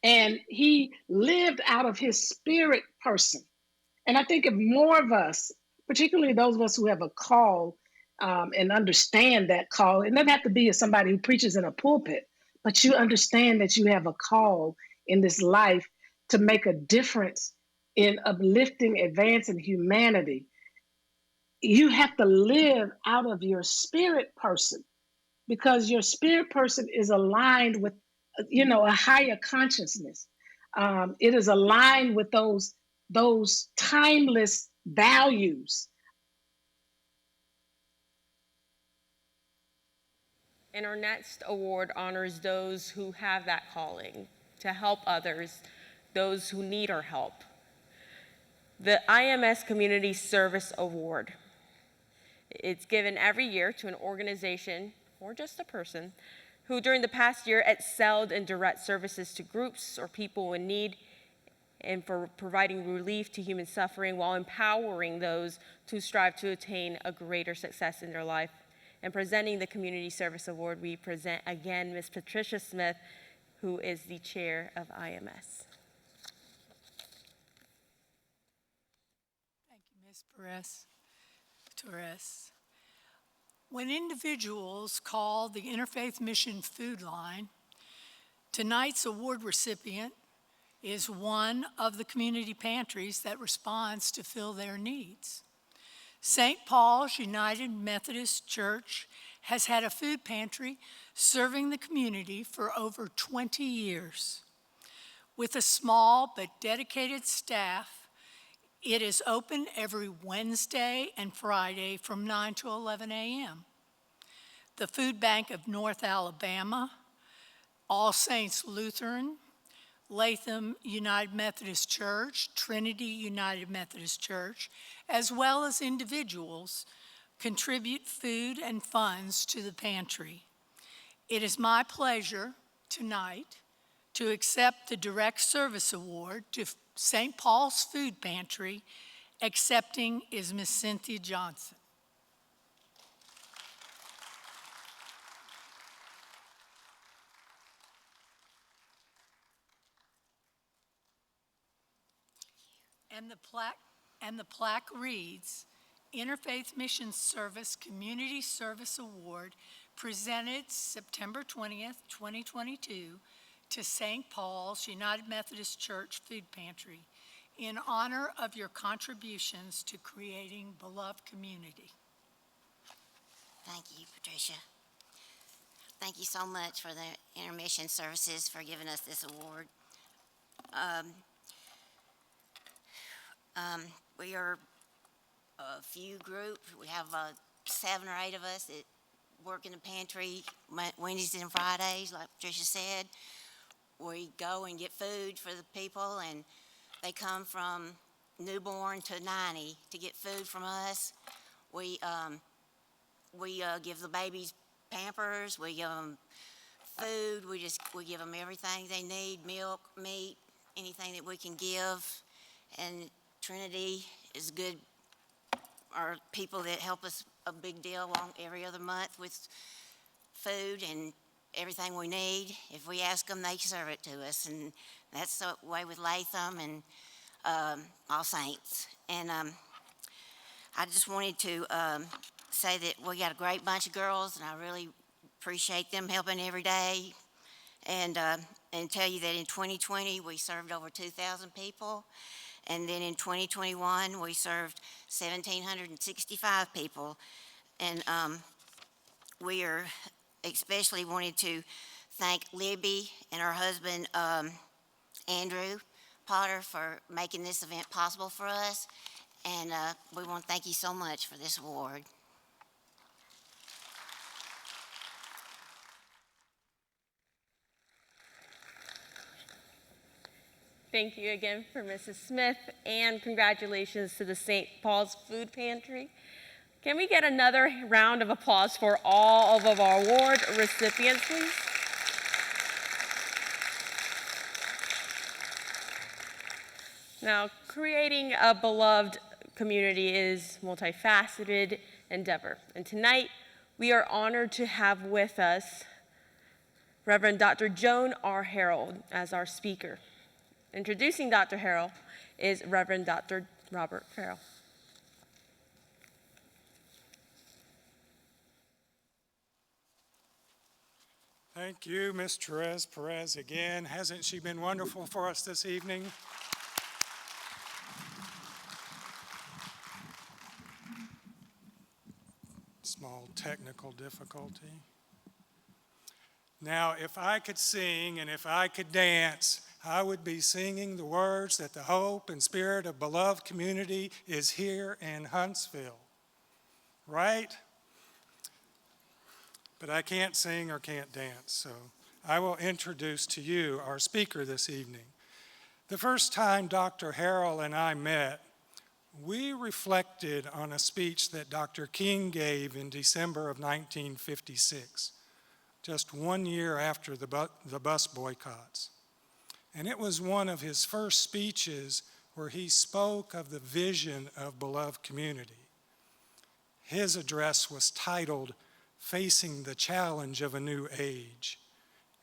And he lived out of his spirit person. And I think if more of us, particularly those of us who have a call and understand that call, it doesn't have to be as somebody who preaches in a pulpit, but you understand that you have a call in this life to make a difference in uplifting, advancing humanity. You have to live out of your spirit person because your spirit person is aligned with, a higher consciousness. It is aligned with those timeless values. And our next award honors those who have that calling to help others, those who need our help. The IMS Community Service Award. It's given every year to an organization or just a person who during the past year excelled in direct services to groups or people in need and for providing relief to human suffering while empowering those to strive to attain a greater success in their life And presenting the Community Service Award, we present again Ms. Patricia Smith, who is the chair of IMS. Thank you, Ms. Torres. When individuals call the Interfaith Mission Food Line, tonight's award recipient is one of the community pantries that responds to fill their needs. St. Paul's United Methodist Church has had a food pantry serving the community for over 20 years. With a small but dedicated staff, it is open every Wednesday and Friday from 9 to 11 a.m. The Food Bank of North Alabama, All Saints Lutheran, Latham United Methodist Church, Trinity United Methodist Church, as well as individuals, contribute food and funds to the pantry. It is my pleasure tonight to accept the Direct Service Award to St. Paul's Food Pantry. Accepting is Ms. Cynthia Johnson. And the plaque reads, Interfaith Mission Service Community Service Award presented September 20th, 2022 to St. Paul's United Methodist Church Food Pantry in honor of your contributions to creating beloved community. Thank you, Patricia. Thank you so much for the Intermission Services for giving us this award. We are a few group. We have 7 or 8 of us that work in the pantry Wednesdays and Fridays, like Patricia said. We go and get food for the people, and they come from newborn to 90 to get food from us. We give the babies Pampers. We give them food. We give them everything they need: milk, meat, anything that we can give. And Trinity is good. Our people that help us a big deal every other month with food and everything we need. If we ask them, they serve it to us, and that's the way with Latham and All Saints. And I just wanted to say that we got a great bunch of girls, and I really appreciate them helping every day. And tell you that in 2020 we served over 2,000 people. And then in 2021, we served 1,765 people. And we are especially wanted to thank Libby and her husband, Andrew Potter, for making this event possible for us. And we want to thank you so much for this award. Thank you again for Mrs. Smith, and congratulations to the St. Paul's Food Pantry. Can we get another round of applause for all of our award recipients, please? Now, creating a beloved community is a multifaceted endeavor. And tonight, we are honored to have with us Reverend Dr. Joan R. Harrell as our speaker. Introducing Dr. Harrell is Reverend Dr. Robert Farrell. Thank you, Ms. Perez again. Hasn't she been wonderful for us this evening? Small technical difficulty. Now, if I could sing and if I could dance, I would be singing the words that the hope and spirit of beloved community is here in Huntsville, right? But I can't sing or can't dance, so I will introduce to you our speaker this evening. The first time Dr. Harrell and I met, we reflected on a speech that Dr. King gave in December of 1956, just 1 year after the bus boycotts. And it was one of his first speeches where he spoke of the vision of beloved community. His address was titled, facing the challenge of a new age.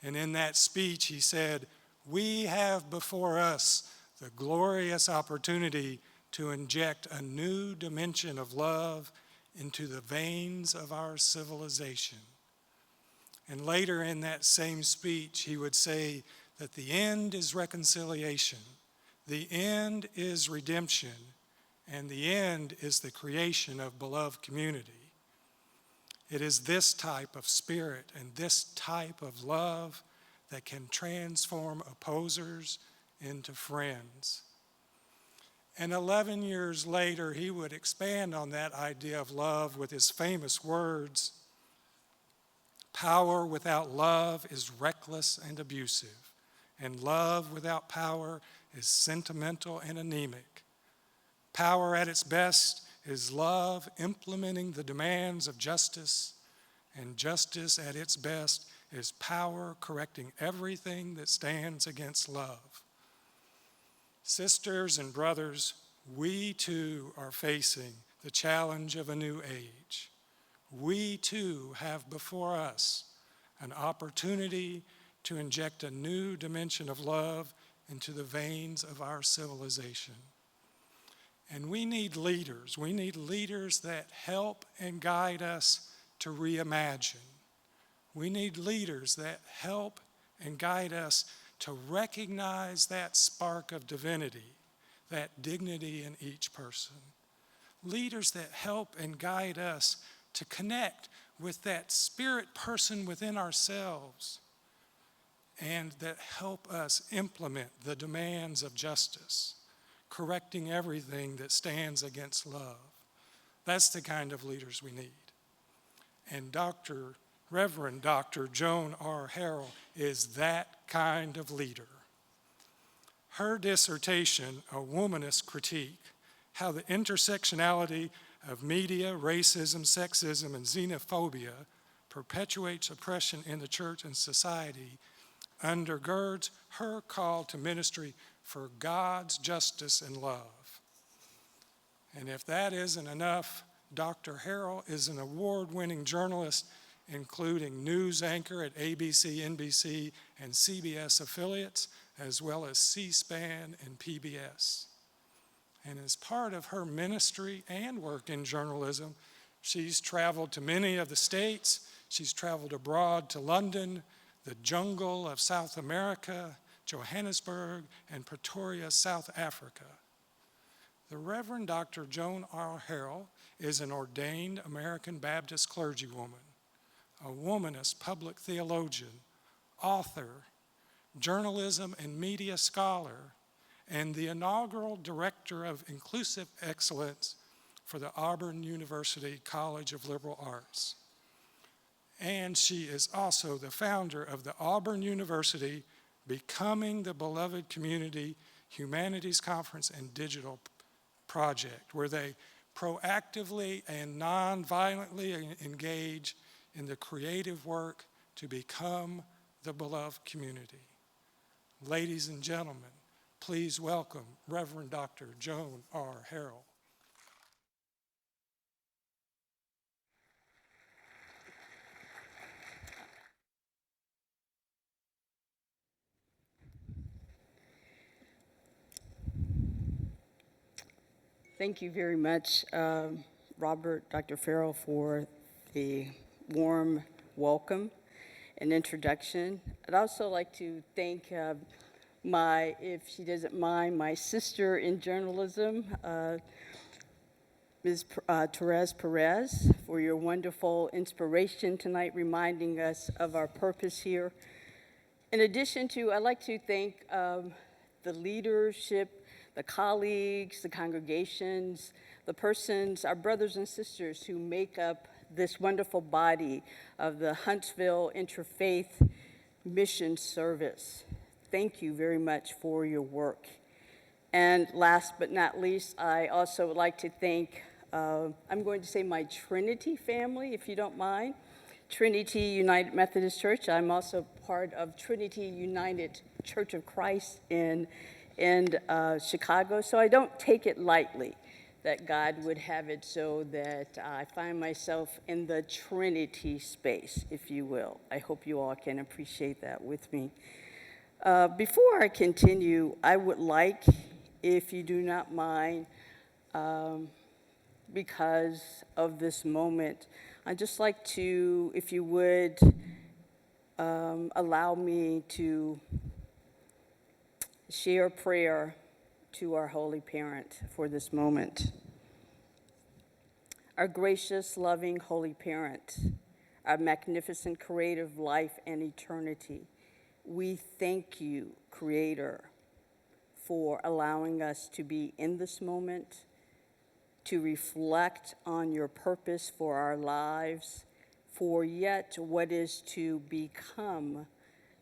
And in that speech, he said, "We have before us the glorious opportunity to inject a new dimension of love into the veins of our civilization." And later in that same speech, he would say that the end is reconciliation, the end is redemption, and the end is the creation of beloved community. It is this type of spirit and this type of love that can transform opposers into friends. And 11 years later, he would expand on that idea of love with his famous words, "Power without love is reckless and abusive, and love without power is sentimental and anemic. Power at its best is love implementing the demands of justice, and justice at its best is power correcting everything that stands against love." Sisters and brothers, we too are facing the challenge of a new age. We too have before us an opportunity to inject a new dimension of love into the veins of our civilization. And we need leaders. We need leaders that help and guide us to reimagine. We need leaders that help and guide us to recognize that spark of divinity, that dignity in each person. Leaders that help and guide us to connect with that spirit person within ourselves and that help us implement the demands of justice, correcting everything that stands against love. That's the kind of leaders we need. And Reverend Dr. Joan R. Harrell is that kind of leader. Her dissertation, A Womanist Critique, How the Intersectionality of Media, Racism, Sexism, and Xenophobia Perpetuates Oppression in the Church and Society, undergirds her call to ministry for God's justice and love. And if that isn't enough, Dr. Harrell is an award-winning journalist, including news anchor at ABC, NBC, and CBS affiliates, as well as C-SPAN and PBS. And as part of her ministry and work in journalism, she's traveled to many of the states. She's traveled abroad to London, the jungle of South America, Johannesburg, and Pretoria, South Africa. The Reverend Dr. Joan R. Harrell is an ordained American Baptist clergywoman, a womanist public theologian, author, journalism and media scholar, and the inaugural Director of Inclusive Excellence for the Auburn University College of Liberal Arts. And she is also the founder of the Auburn University Becoming the Beloved Community Humanities Conference and Digital Project, where they proactively and non-violently engage in the creative work to become the beloved community. Ladies and gentlemen, please welcome Reverend Dr. Joan R. Harrell. Thank you very much, Robert, Dr. Farrell, for the warm welcome and introduction. I'd also like to thank if she doesn't mind, my sister in journalism, Ms. Therese Perez, for your wonderful inspiration tonight, reminding us of our purpose here. In addition to, I'd like to thank the leadership, the colleagues, the congregations, the persons, our brothers and sisters who make up this wonderful body of the Huntsville Interfaith Mission Service. Thank you very much for your work. And last but not least, I also would like to thank, I'm going to say my Trinity family, if you don't mind. Trinity United Methodist Church. I'm also part of Trinity United Church of Christ in Chicago, so I don't take it lightly that God would have it so that I find myself in the Trinity space, if you will. I hope you all can appreciate that with me. Before I continue, I would like, if you do not mind, because of this moment, I'd just like to, if you would, allow me to share a prayer to our Holy Parent for this moment. Our gracious, loving Holy Parent, our magnificent creator of life and eternity, we thank you, Creator, for allowing us to be in this moment, to reflect on your purpose for our lives, for yet what is to become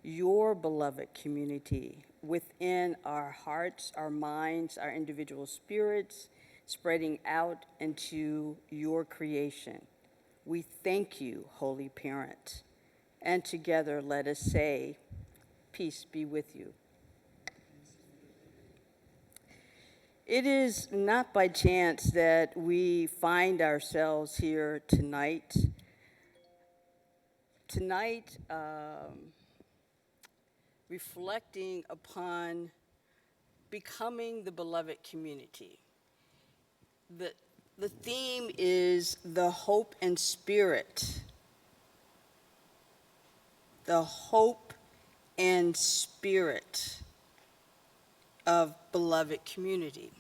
your beloved community within our hearts, our minds, our individual spirits, spreading out into your creation. We thank you, Holy Parent, and together let us say, peace be with you. It is not by chance that we find ourselves here tonight. Tonight, reflecting upon becoming the beloved community. The theme is the hope and spirit. The hope and spirit of beloved community.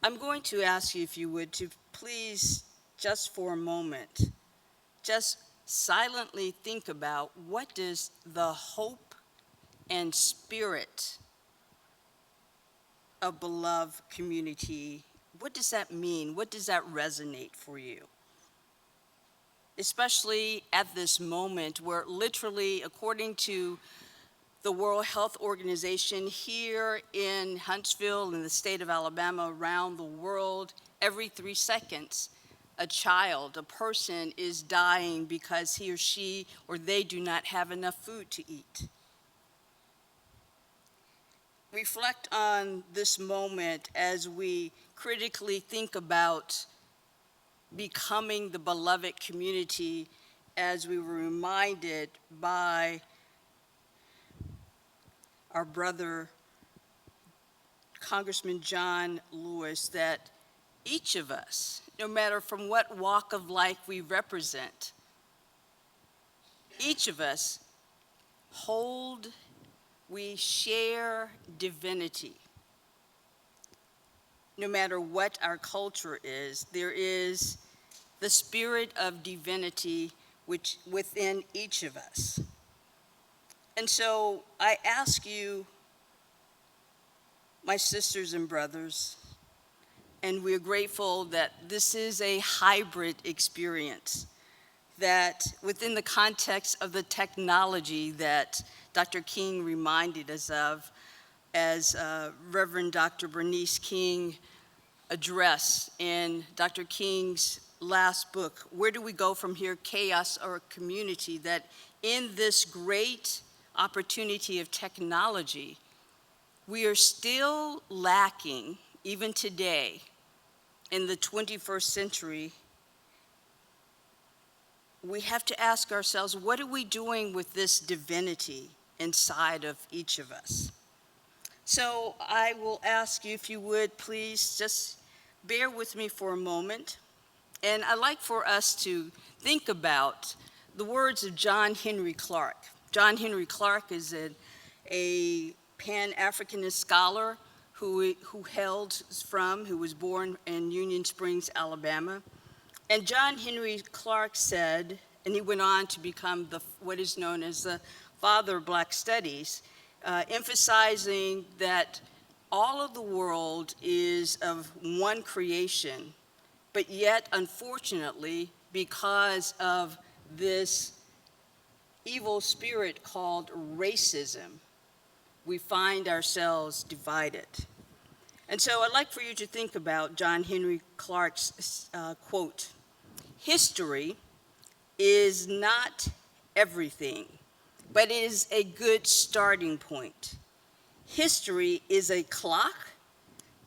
I'm going to ask you, if you would, to please, just for a moment, just silently think about what does the hope and spirit of beloved community, what does that mean? What does that resonate for you? Especially at this moment where literally, according to the World Health Organization here in Huntsville, in the state of Alabama, around the world, every 3 seconds, a child, a person is dying because he or she or they do not have enough food to eat. Reflect on this moment as we critically think about becoming the beloved community, as we were reminded by our brother, Congressman John Lewis, that each of us, no matter from what walk of life we represent, each of us we share divinity. No matter what our culture is, there is the spirit of divinity which within each of us. And so I ask you, my sisters and brothers, and we're grateful that this is a hybrid experience, that within the context of the technology that Dr. King reminded us of, as Reverend Dr. Bernice King addressed in Dr. King's last book, Where Do We Go From Here, Chaos or Community, that in this great opportunity of technology, we are still lacking, even today, in the 21st century. We have to ask ourselves, what are we doing with this divinity inside of each of us? So I will ask you, if you would, please just bear with me for a moment. And I'd like for us to think about the words of John Henry Clark. John Henry Clark is a Pan-Africanist scholar who was born in Union Springs, Alabama. And John Henry Clark said, and he went on to become what is known as the father of Black studies, emphasizing that all of the world is of one creation, but yet, unfortunately, because of this evil spirit called racism, we find ourselves divided. And so I'd like for you to think about John Henry Clark's quote, "History is not everything, but it is a good starting point. History is a clock,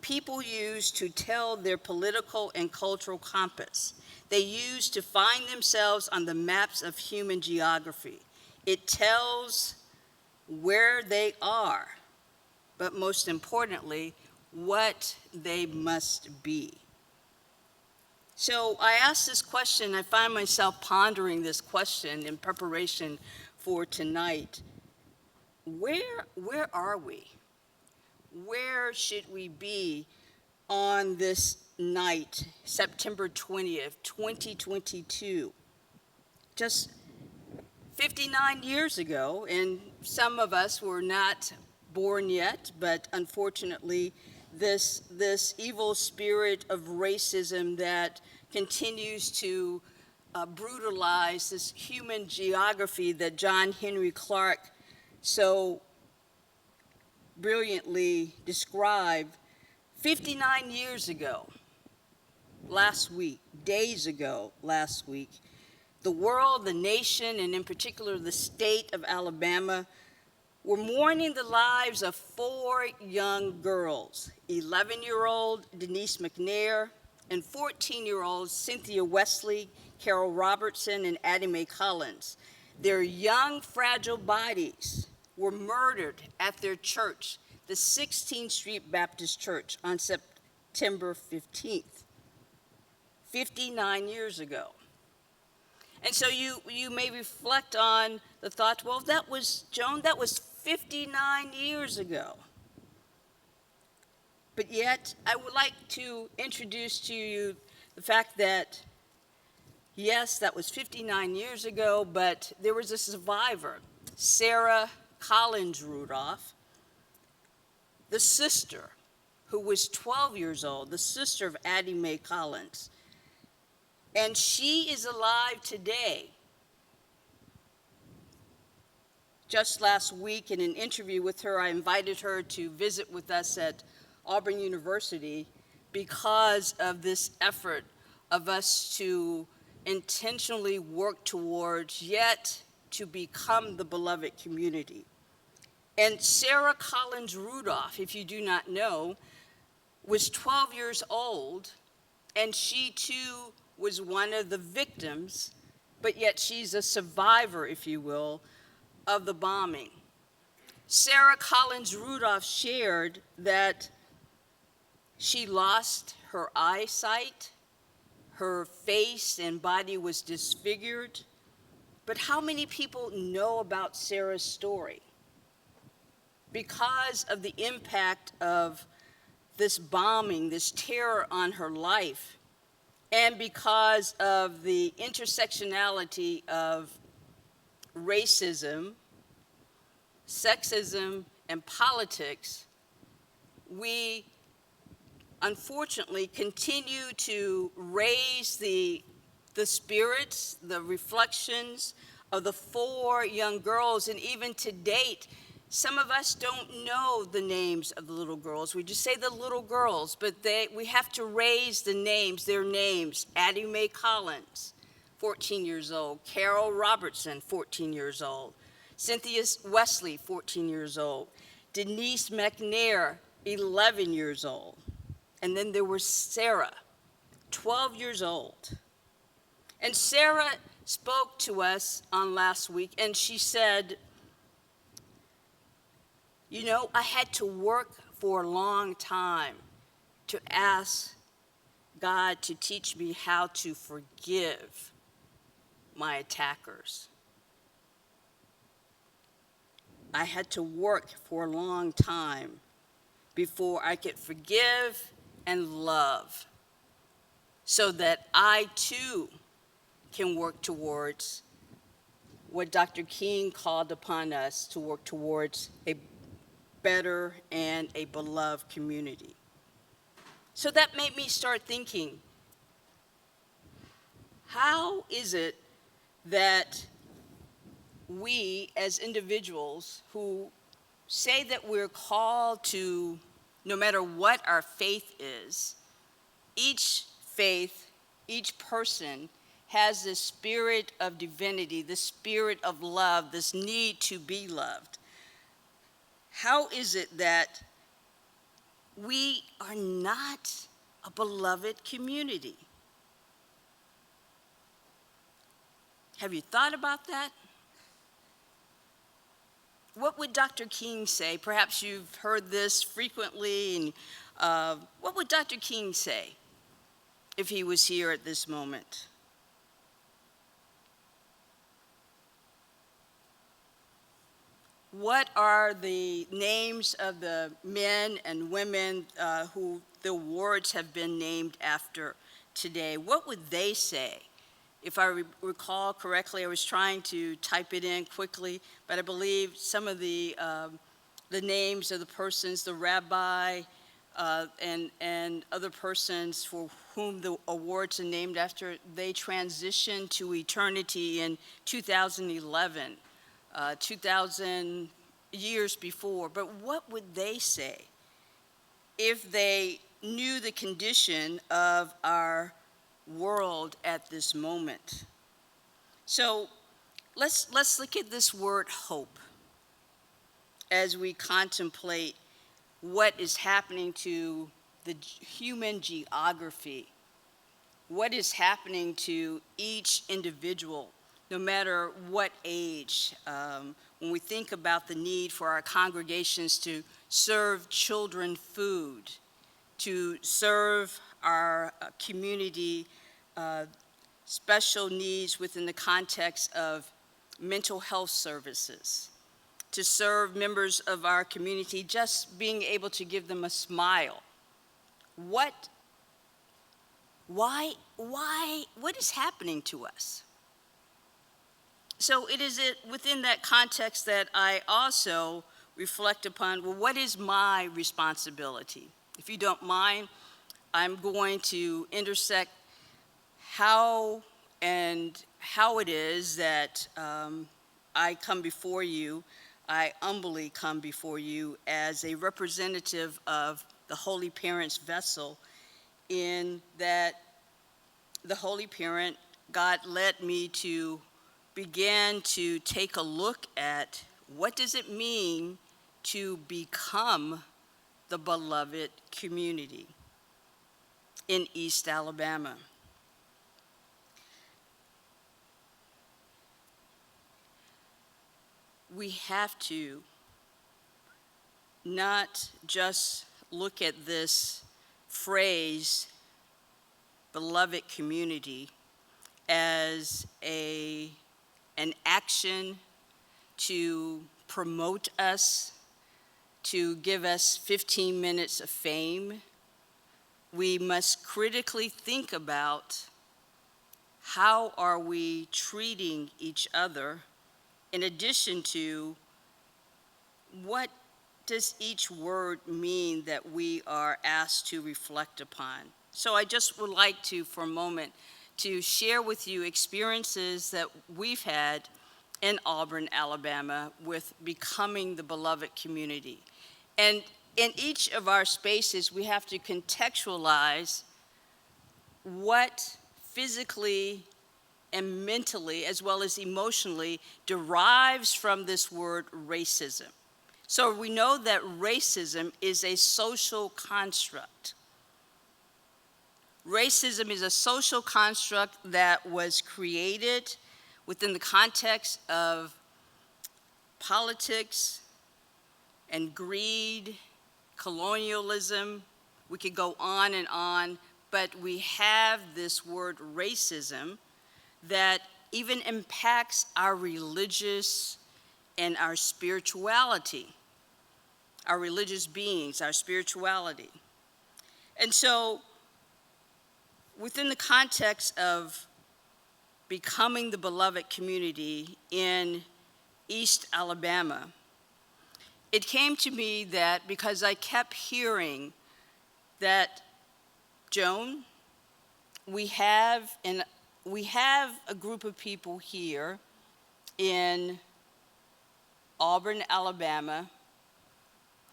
people use to tell their political and cultural compass. They use to find themselves on the maps of human geography. It tells where they are, but most importantly, what they must be. So I asked this question, I find myself pondering this question in preparation for tonight. Where are we? Where should we be on this night, September 20th, 2022? Just 59 years ago, and some of us were not born yet, but unfortunately, this evil spirit of racism that continues to brutalize this human geography that John Henry Clark so brilliantly described 59 years ago, last week, days ago last week, the world, the nation, and in particular the state of Alabama were mourning the lives of 4 young girls, 11-year-old Denise McNair and 14-year-old Cynthia Wesley, Carol Robertson, and Addie Mae Collins. Their young, fragile bodies were murdered at their church, the 16th Street Baptist Church, on September 15th, 59 years ago. And so you may reflect on the thought, well, that was 59 years ago. But yet, I would like to introduce to you the fact that, yes, that was 59 years ago, but there was a survivor, Sarah Collins Rudolph, the sister, who was 12 years old, the sister of Addie Mae Collins. And she is alive today. Just last week, in an interview with her, I invited her to visit with us at Auburn University because of this effort of us to intentionally work towards, yet to become the beloved community. And Sarah Collins Rudolph, if you do not know, was 12 years old, and she too was one of the victims, but yet she's a survivor, if you will, of the bombing. Sarah Collins Rudolph shared that she lost her eyesight, her face and body was disfigured, but how many people know about Sarah's story? Because of the impact of this bombing, this terror on her life, and because of the intersectionality of racism, sexism, and politics, we unfortunately continue to raise the spirits, the reflections of the 4 young girls, and even to date, some of us don't know the names of the little girls. We just say the little girls, but we have to raise the names, their names. Addie Mae Collins, 14 years old. Carol Robertson, 14 years old. Cynthia Wesley, 14 years old. Denise McNair, 11 years old. And then there was Sarah, 12 years old. And Sarah spoke to us on last week, and she said, you know, I had to work for a long time to ask God to teach me how to forgive my attackers. I had to work for a long time before I could forgive and love so that I too can work towards what Dr. King called upon us to work towards, a better and a beloved community. So that made me start thinking, how is it that we as individuals who say that we're called to, no matter what our faith is, each faith, each person has this spirit of divinity, this spirit of love, this need to be loved. How is it that we are not a beloved community. Have you thought about that? What would Dr. King say? Perhaps you've heard this frequently, and what would Dr. King say if he was here at this moment? What are the names of the men and women who the awards have been named after today? What would they say? If I recall correctly, I was trying to type it in quickly, but I believe some of the names of the persons, the rabbi, and other persons for whom the awards are named after, they transitioned to eternity in 2011, 2,000 years before. But what would they say if they knew the condition of our world at this moment? So let's look at this word hope as we contemplate what is happening to the human geography, what is happening to each individual, no matter what age. When we think about the need for our congregations to serve children food, to serve our community special needs within the context of mental health services, to serve members of our community, just being able to give them a smile. What is happening to us? So it is within that context that I also reflect upon, well, what is my responsibility? If you don't mind, I'm going to intersect how it is that I come before you. I humbly come before you as a representative of the Holy Parent's vessel, in that the Holy Parent, God led me to begin to take a look at what does it mean to become the beloved community in East Alabama. We have to not just look at this phrase, beloved community, as an action to promote us, to give us 15 minutes of fame. We must critically think about how are we treating each other, in addition to what does each word mean that we are asked to reflect upon. So I just would like to, for a moment, to share with you experiences that we've had in Auburn, Alabama, with becoming the beloved community. And in each of our spaces, we have to contextualize what physically and mentally, as well as emotionally, derives from this word racism. So we know that racism is a social construct. Racism is a social construct that was created within the context of politics and greed, colonialism. We could go on, but we have this word racism that even impacts our religious and our spirituality, our religious beings, our spirituality. And so, within the context of becoming the beloved community in East Alabama, it came to me that because I kept hearing that, Joan, we have a group of people here in Auburn, Alabama,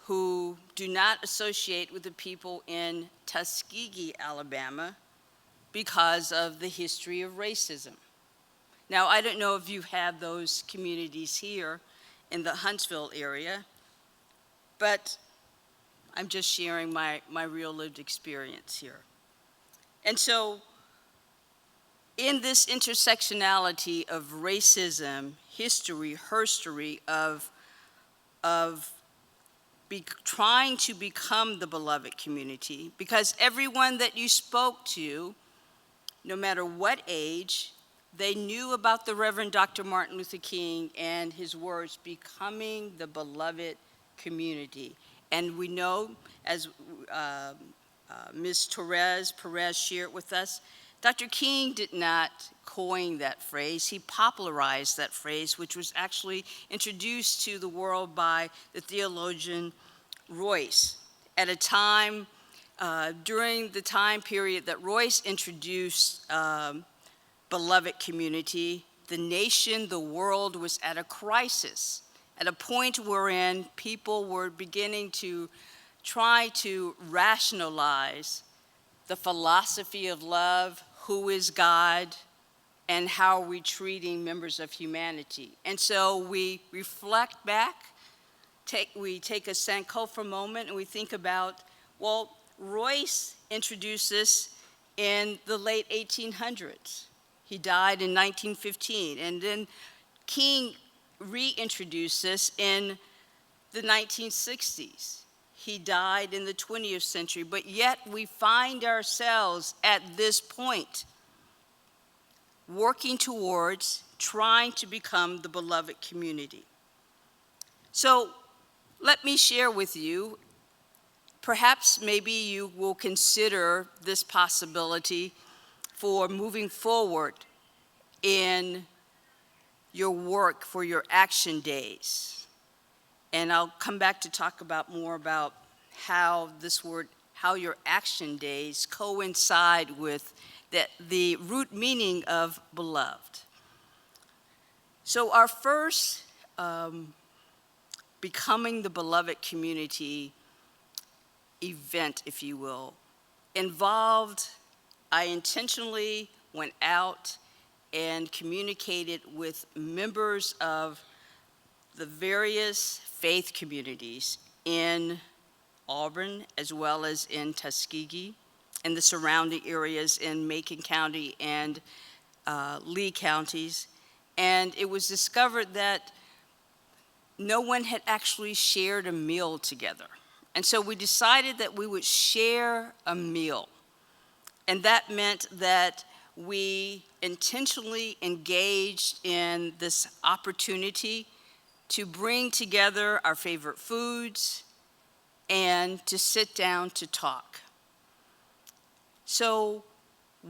who do not associate with the people in Tuskegee, Alabama, because of the history of racism. Now, I don't know if you have those communities here in the Huntsville area, but I'm just sharing my real lived experience here. And so in this intersectionality of racism, history, herstory, of trying to become the beloved community, because everyone that you spoke to, no matter what age, they knew about the Reverend Dr. Martin Luther King and his words, becoming the beloved community. And we know, as Ms. Perez shared with us, Dr. King did not coin that phrase. He popularized that phrase, which was actually introduced to the world by the theologian Royce at a time, during the time period that Royce introduced beloved community, the nation, the world was at a crisis, at a point wherein people were beginning to try to rationalize the philosophy of love, who is God, and how are we treating members of humanity. And so we reflect back, we take a Sankofa moment and we think about, well, Royce introduced this in the late 1800s. He died in 1915, and then King reintroduced this in the 1960s. He died in the 20th century, but yet we find ourselves at this point working towards trying to become the beloved community. So let me share with you, perhaps maybe you will consider this possibility for moving forward in your work for your action days. And I'll come back to talk about more about how how your action days coincide with the root meaning of beloved. So our first becoming the beloved community event, if you will, involved, I intentionally went out and communicated with members of the various faith communities in Auburn, as well as in Tuskegee, and the surrounding areas in Macon County and Lee counties. And it was discovered that no one had actually shared a meal together. And so we decided that we would share a meal. And that meant that we intentionally engaged in this opportunity to bring together our favorite foods and to sit down to talk. So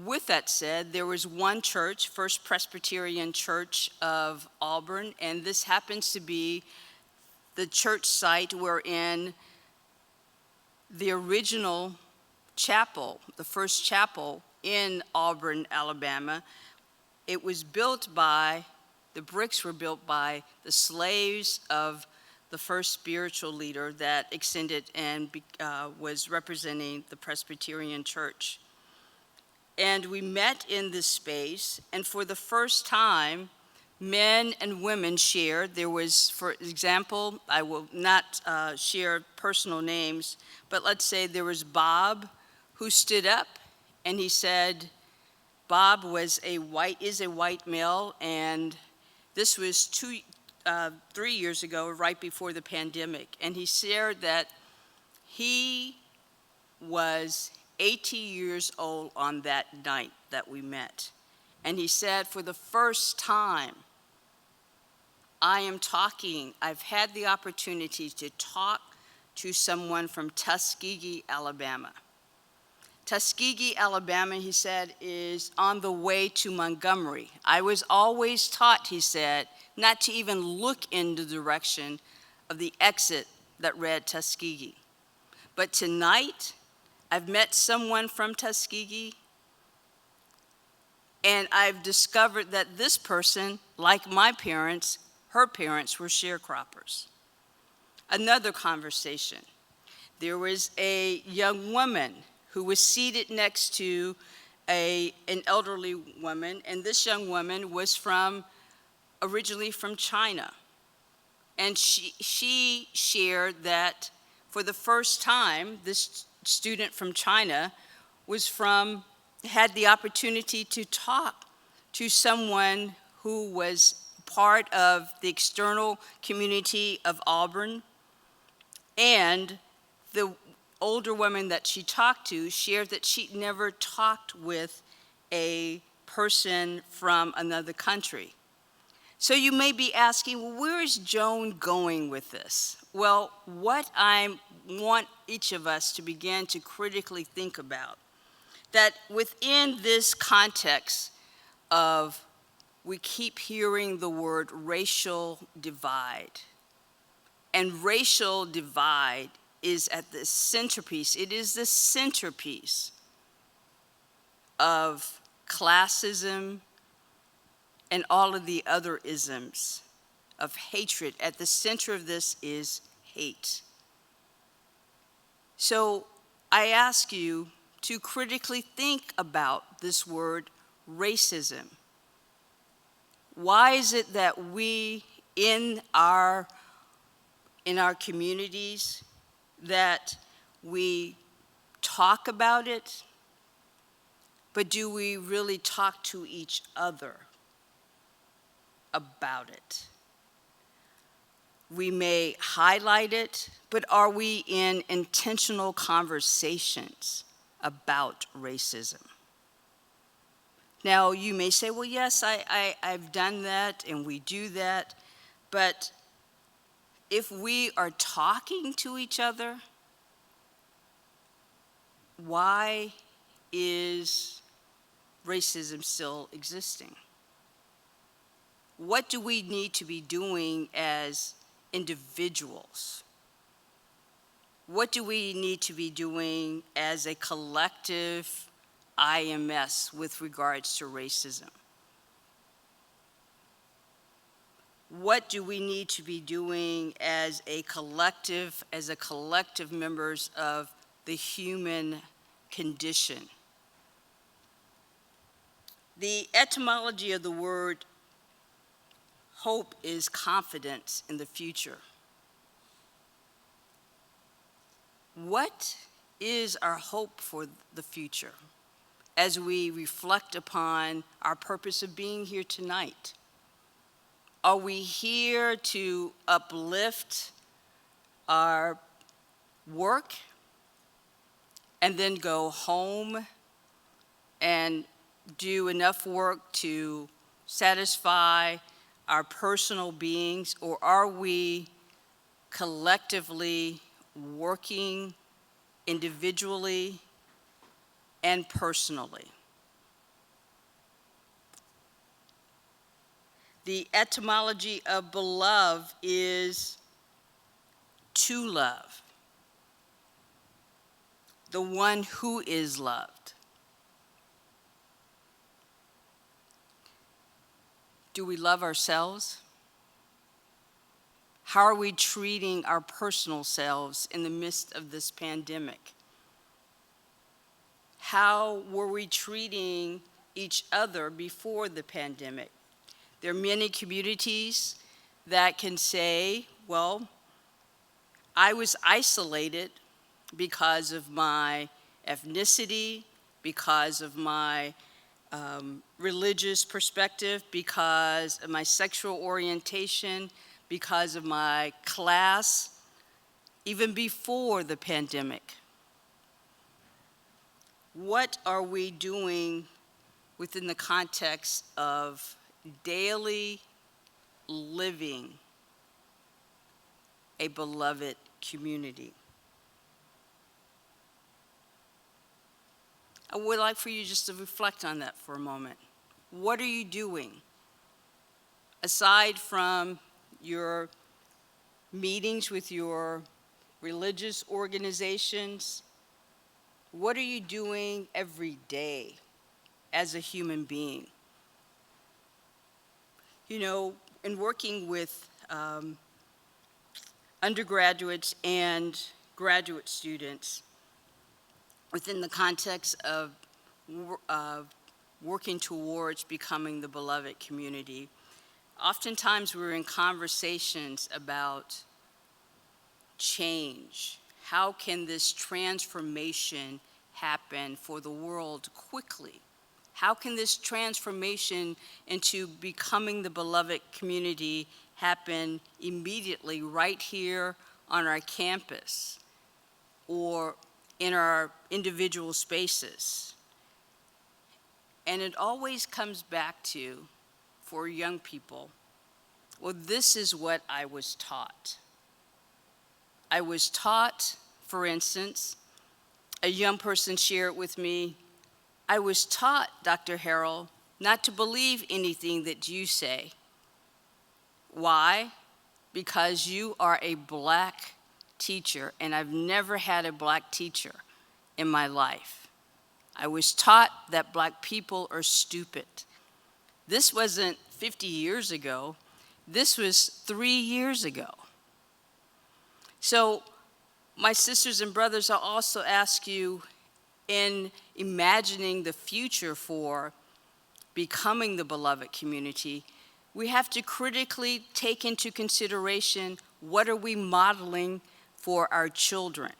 with that said, there was one church, First Presbyterian Church of Auburn, and this happens to be the church site wherein the original chapel, the first chapel in Auburn, Alabama, it was built by, the bricks were built by the slaves of the first spiritual leader that extended and was representing the Presbyterian Church. And we met in this space, and for the first time, men and women shared. There was, for example, I will not share personal names, but let's say there was Bob who stood up and he said, Bob is a white male, and this was 3 years ago, right before the pandemic, and he shared that he was 80 years old on that night that we met. And he said, for the first time, I've had the opportunity to talk to someone from Tuskegee, Alabama. Tuskegee, Alabama, he said, is on the way to Montgomery. I was always taught, he said, not to even look in the direction of the exit that read Tuskegee. But tonight, I've met someone from Tuskegee, and I've discovered that this person, like my parents, her parents were sharecroppers. Another conversation. There was a young woman who was seated next to an elderly woman, and this young woman was originally from China. And she shared that For the first time, this student from China had the opportunity to talk to someone who was part of the external community of Auburn, and the older woman that she talked to shared that she'd never talked with a person from another country. So you may be asking, well, where is Joan going with this? Well, what I want each of us to begin to critically think about, that within this context of, we keep hearing the word racial divide, and racial divide is at the centerpiece. It is the centerpiece of classism and all of the other isms of hatred. At the center of this is hate. So I ask you to critically think about this word racism. Why is it that we in our communities, that we talk about it, but do we really talk to each other about it? We may highlight it, but are we in intentional conversations about racism? Now, you may say, well, yes, I've done that and we do that, but if we are talking to each other, why is racism still existing? What do we need to be doing as individuals? What do we need to be doing as a collective IMS with regards to racism? What do we need to be doing as a collective members of the human condition? The etymology of the word hope is confidence in the future. What is our hope for the future as we reflect upon our purpose of being here tonight? Are we here to uplift our work and then go home and do enough work to satisfy our personal beings, or are we collectively working individually and personally? The etymology of beloved is to love, the one who is loved. Do we love ourselves? How are we treating our personal selves in the midst of this pandemic? How were we treating each other before the pandemic? There are many communities that can say, well, I was isolated because of my ethnicity, because of my religious perspective, because of my sexual orientation, because of my class, even before the pandemic. What are we doing within the context of daily living a beloved community? I would like for you just to reflect on that for a moment. What are you doing? Aside from your meetings with your religious organizations, what are you doing every day as a human being? You know, in working with undergraduates and graduate students, within the context of working towards becoming the beloved community, oftentimes we're in conversations about change, how can this transformation happen for the world quickly? How can this transformation into becoming the beloved community happen immediately right here on our campus or in our individual spaces? And it always comes back to, for young people, well, this is what I was taught. I was taught, for instance, a young person shared with me, I was taught, Dr. Harrell, not to believe anything that you say. Why? Because you are a black teacher, and I've never had a black teacher in my life. I was taught that black people are stupid. This wasn't 50 years ago. This was 3 years ago. So, my sisters and brothers, I'll also ask you, in imagining the future for becoming the beloved community, we have to critically take into consideration, what are we modeling for our children?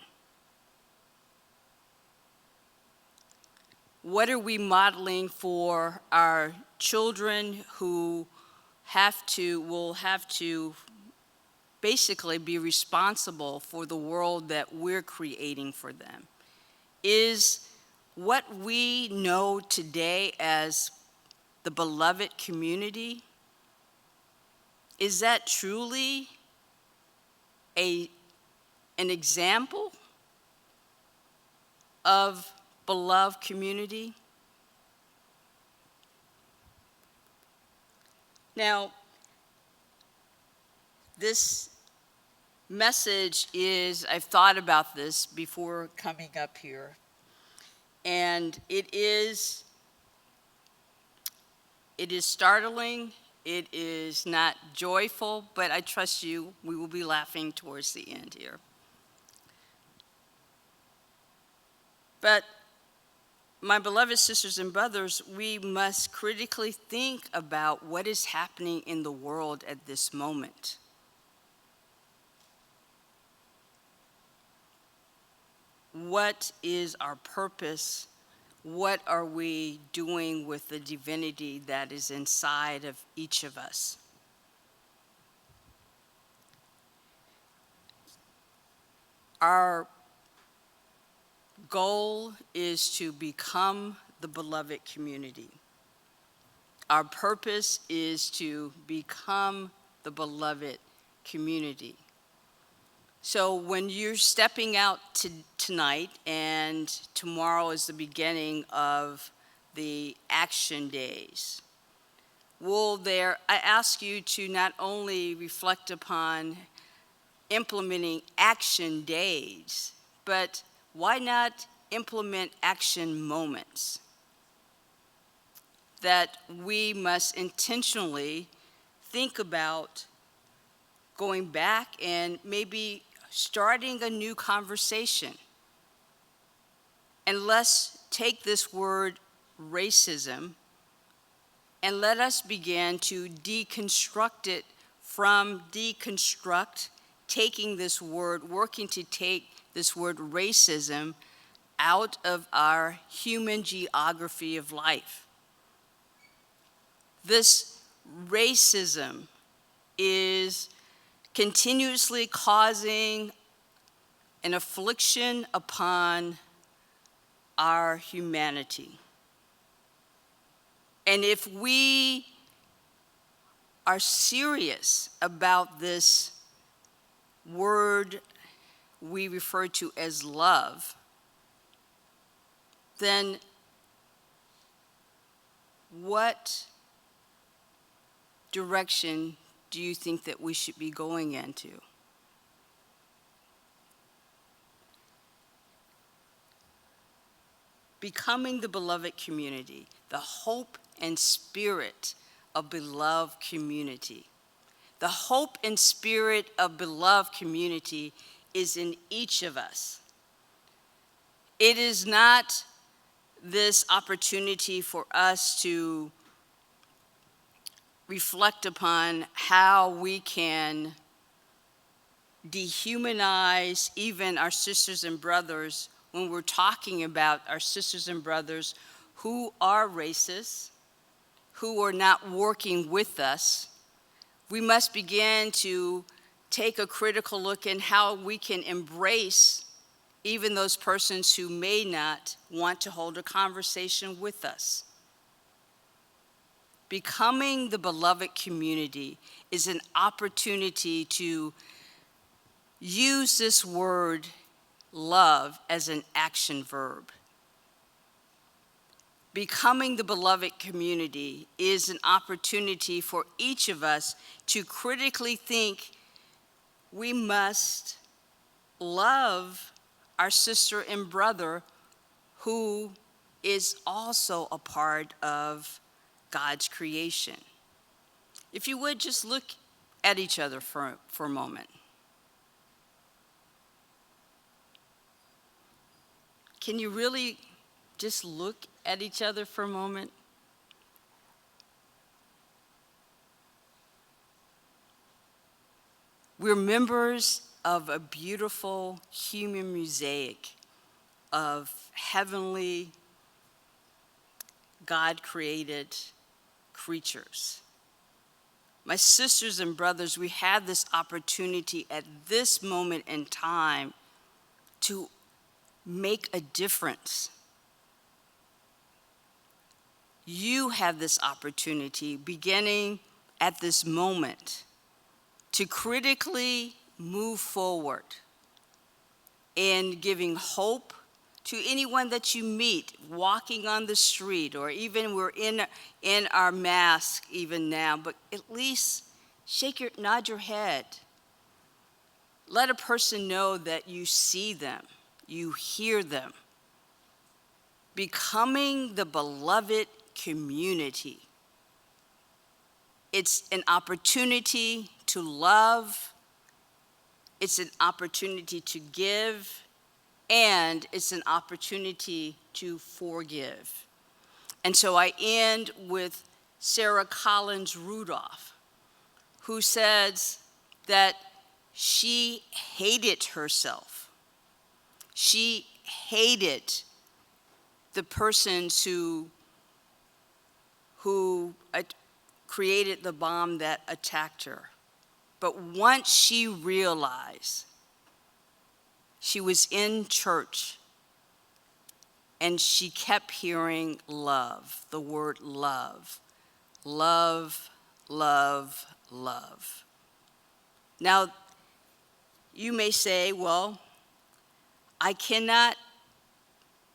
What are we modeling for our children who will have to basically be responsible for the world that we're creating for them? Is what we know today as the beloved community, is that truly an example of beloved community? Now, this message is, I've thought about this before coming up here, and it is startling, it is not joyful, but I trust you, we will be laughing towards the end here. But my beloved sisters and brothers, we must critically think about what is happening in the world at this moment. What is our purpose? What are we doing with the divinity that is inside of each of us? Our goal is to become the beloved community. Our purpose is to become the beloved community. So when you're stepping out tonight, and tomorrow is the beginning of the action days, I ask you to not only reflect upon implementing action days, but why not implement action moments? That we must intentionally think about going back and maybe starting a new conversation. And let's take this word racism and let us begin to deconstruct it from taking this word, working to take this word racism out of our human geography of life. This racism is continuously causing an affliction upon our humanity. And if we are serious about this word we refer to as love, then what direction do you think that we should be going into? Becoming the beloved community, the hope and spirit of beloved community. The hope and spirit of beloved community is in each of us. It is not this opportunity for us to reflect upon how we can dehumanize even our sisters and brothers when we're talking about our sisters and brothers who are racist, who are not working with us. We must begin to take a critical look in how we can embrace even those persons who may not want to hold a conversation with us. Becoming the beloved community is an opportunity to use this word love as an action verb. Becoming the beloved community is an opportunity for each of us to critically think we must love our sister and brother who is also a part of God's creation. If you would, just look at each other for a moment. Can you really just look at each other for a moment? We're members of a beautiful human mosaic of heavenly, God-created creatures. My sisters and brothers, we have this opportunity at this moment in time to make a difference. You have this opportunity beginning at this moment to critically move forward in giving hope to anyone that you meet walking on the street, or even we're in our mask even now, but at least nod your head. Let a person know that you see them, you hear them. Becoming the beloved community. It's an opportunity to love, it's an opportunity to give, and it's an opportunity to forgive. And so I end with Sarah Collins Rudolph, who says that she hated herself. She hated the persons who created the bomb that attacked her. But once she realized she was in church and she kept hearing love, the word love, love, love, love. Now, you may say, well, I cannot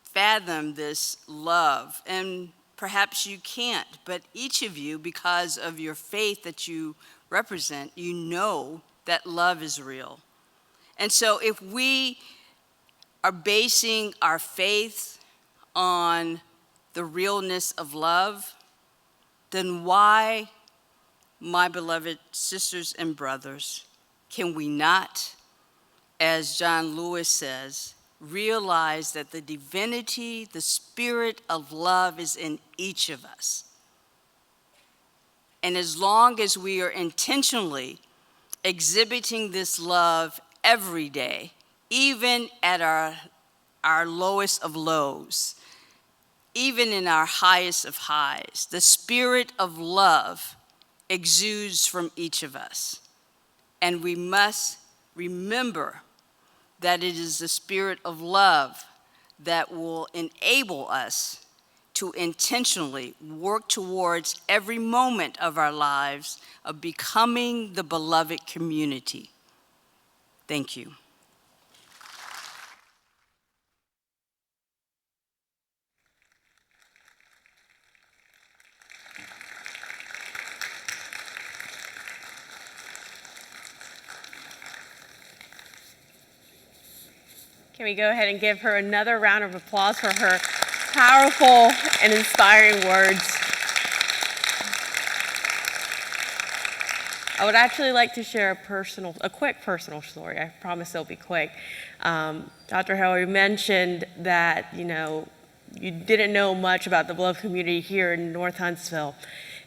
fathom this love, and perhaps you can't, but each of you, because of your faith that you represent, you know that love is real. And so if we are basing our faith on the realness of love, then why, my beloved sisters and brothers, can we not, as John Lewis says, realize that the divinity, the spirit of love is in each of us? And as long as we are intentionally exhibiting this love every day, even at our lowest of lows, even in our highest of highs, the spirit of love exudes from each of us. And we must remember that it is the spirit of love that will enable us to intentionally work towards every moment of our lives of becoming the beloved community. Thank you. Can we go ahead and give her another round of applause for her powerful and inspiring words? I would actually like to share a quick personal story. I promise it'll be quick. Dr. Harrell mentioned that, you didn't know much about the Beloved community here in North Huntsville.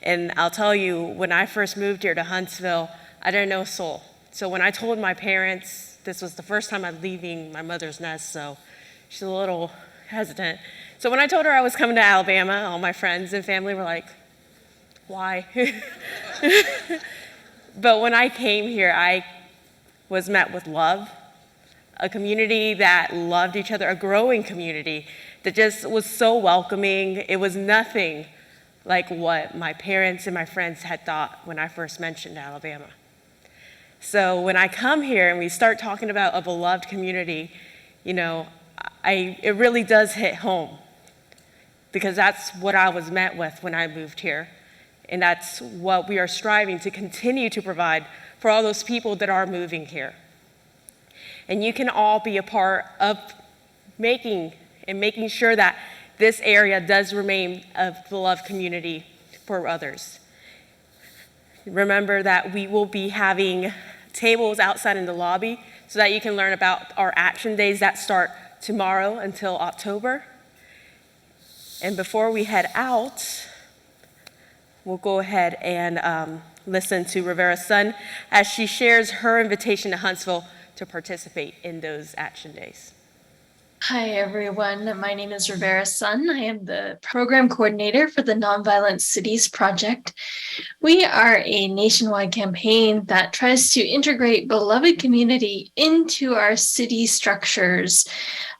And I'll tell you, when I first moved here to Huntsville, I didn't know a soul. So when I told my parents, this was the first time I'm leaving my mother's nest, so she's a little hesitant. So when I told her I was coming to Alabama, all my friends and family were like, why? But when I came here, I was met with love, a community that loved each other, a growing community that just was so welcoming. It was nothing like what my parents and my friends had thought when I first mentioned Alabama. So when I come here and we start talking about a beloved community, you know, it really does hit home, because that's what I was met with when I moved here. And that's what we are striving to continue to provide for all those people that are moving here. And you can all be a part of making sure that this area does remain a beloved community for others. Remember that we will be having tables outside in the lobby so that you can learn about our action days that start tomorrow until October. And before we head out, we'll go ahead and listen to Rivera's son as she shares her invitation to Huntsville to participate in those action days. Hi, everyone. My name is Rivera Sun. I am the program coordinator for the Nonviolent Cities Project. We are a nationwide campaign that tries to integrate beloved community into our city structures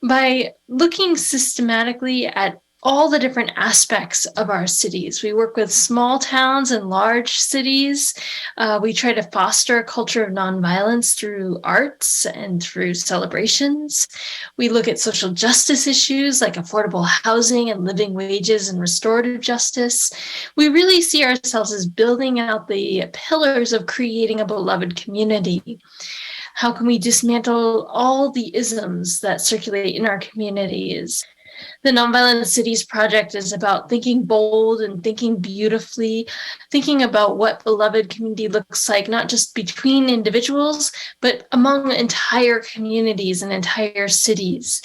by looking systematically at all the different aspects of our cities. We work with small towns and large cities. We try to foster a culture of nonviolence through arts and through celebrations. We look at social justice issues like affordable housing and living wages and restorative justice. We really see ourselves as building out the pillars of creating a beloved community. How can we dismantle all the isms that circulate in our communities? The Nonviolent Cities Project is about thinking bold and thinking beautifully, thinking about what beloved community looks like, not just between individuals, but among entire communities and entire cities.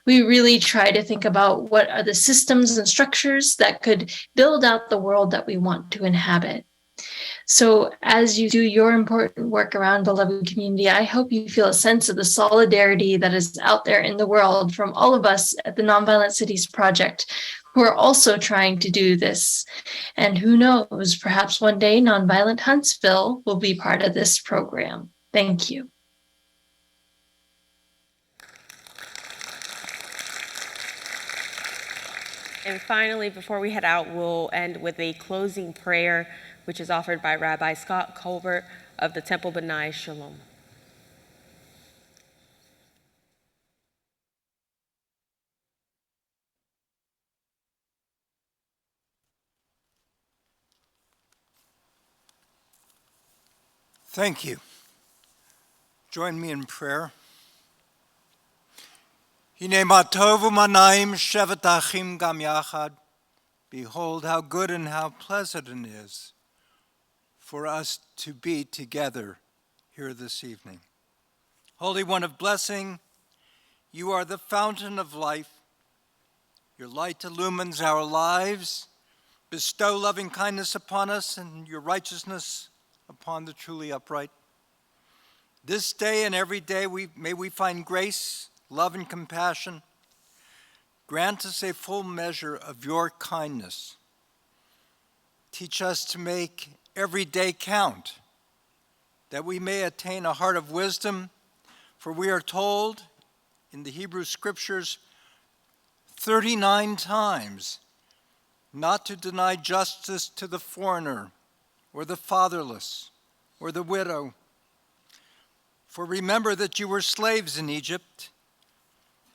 We really try to think about what are the systems and structures that could build out the world that we want to inhabit. So as you do your important work around beloved community, I hope you feel a sense of the solidarity that is out there in the world from all of us at the Nonviolent Cities Project, who are also trying to do this. And who knows, perhaps one day Nonviolent Huntsville will be part of this program. Thank you. And finally, before we head out, we'll end with a closing prayer, which is offered by Rabbi Scott Colbert of the Temple B'nai Shalom. Thank you. Join me in prayer. Hine ma tovu manaim shevet achim gam yachad. Behold how good and how pleasant it is for us to be together here this evening. Holy One of blessing, you are the fountain of life. Your light illumines our lives. Bestow loving kindness upon us and your righteousness upon the truly upright. This day and every day may we find grace, love, and compassion. Grant us a full measure of your kindness. Teach us to make every day count, that we may attain a heart of wisdom, for we are told in the Hebrew Scriptures 39 times not to deny justice to the foreigner, or the fatherless, or the widow. For remember that you were slaves in Egypt,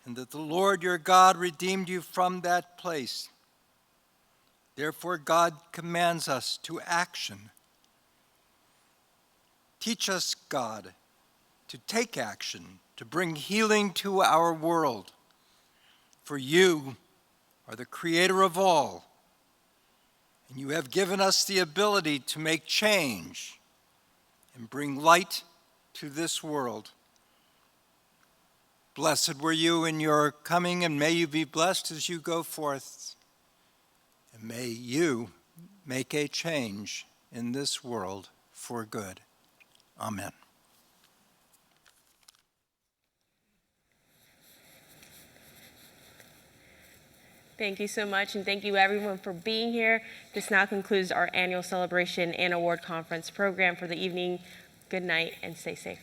and that the Lord your God redeemed you from that place. Therefore, God commands us to action. Teach us, God, to take action, to bring healing to our world. For you are the creator of all, and you have given us the ability to make change and bring light to this world. Blessed were you in your coming, and may you be blessed as you go forth. And may you make a change in this world for good. Amen. Thank you so much, and thank you everyone for being here. This now concludes our annual celebration and award conference program for the evening. Good night and stay safe.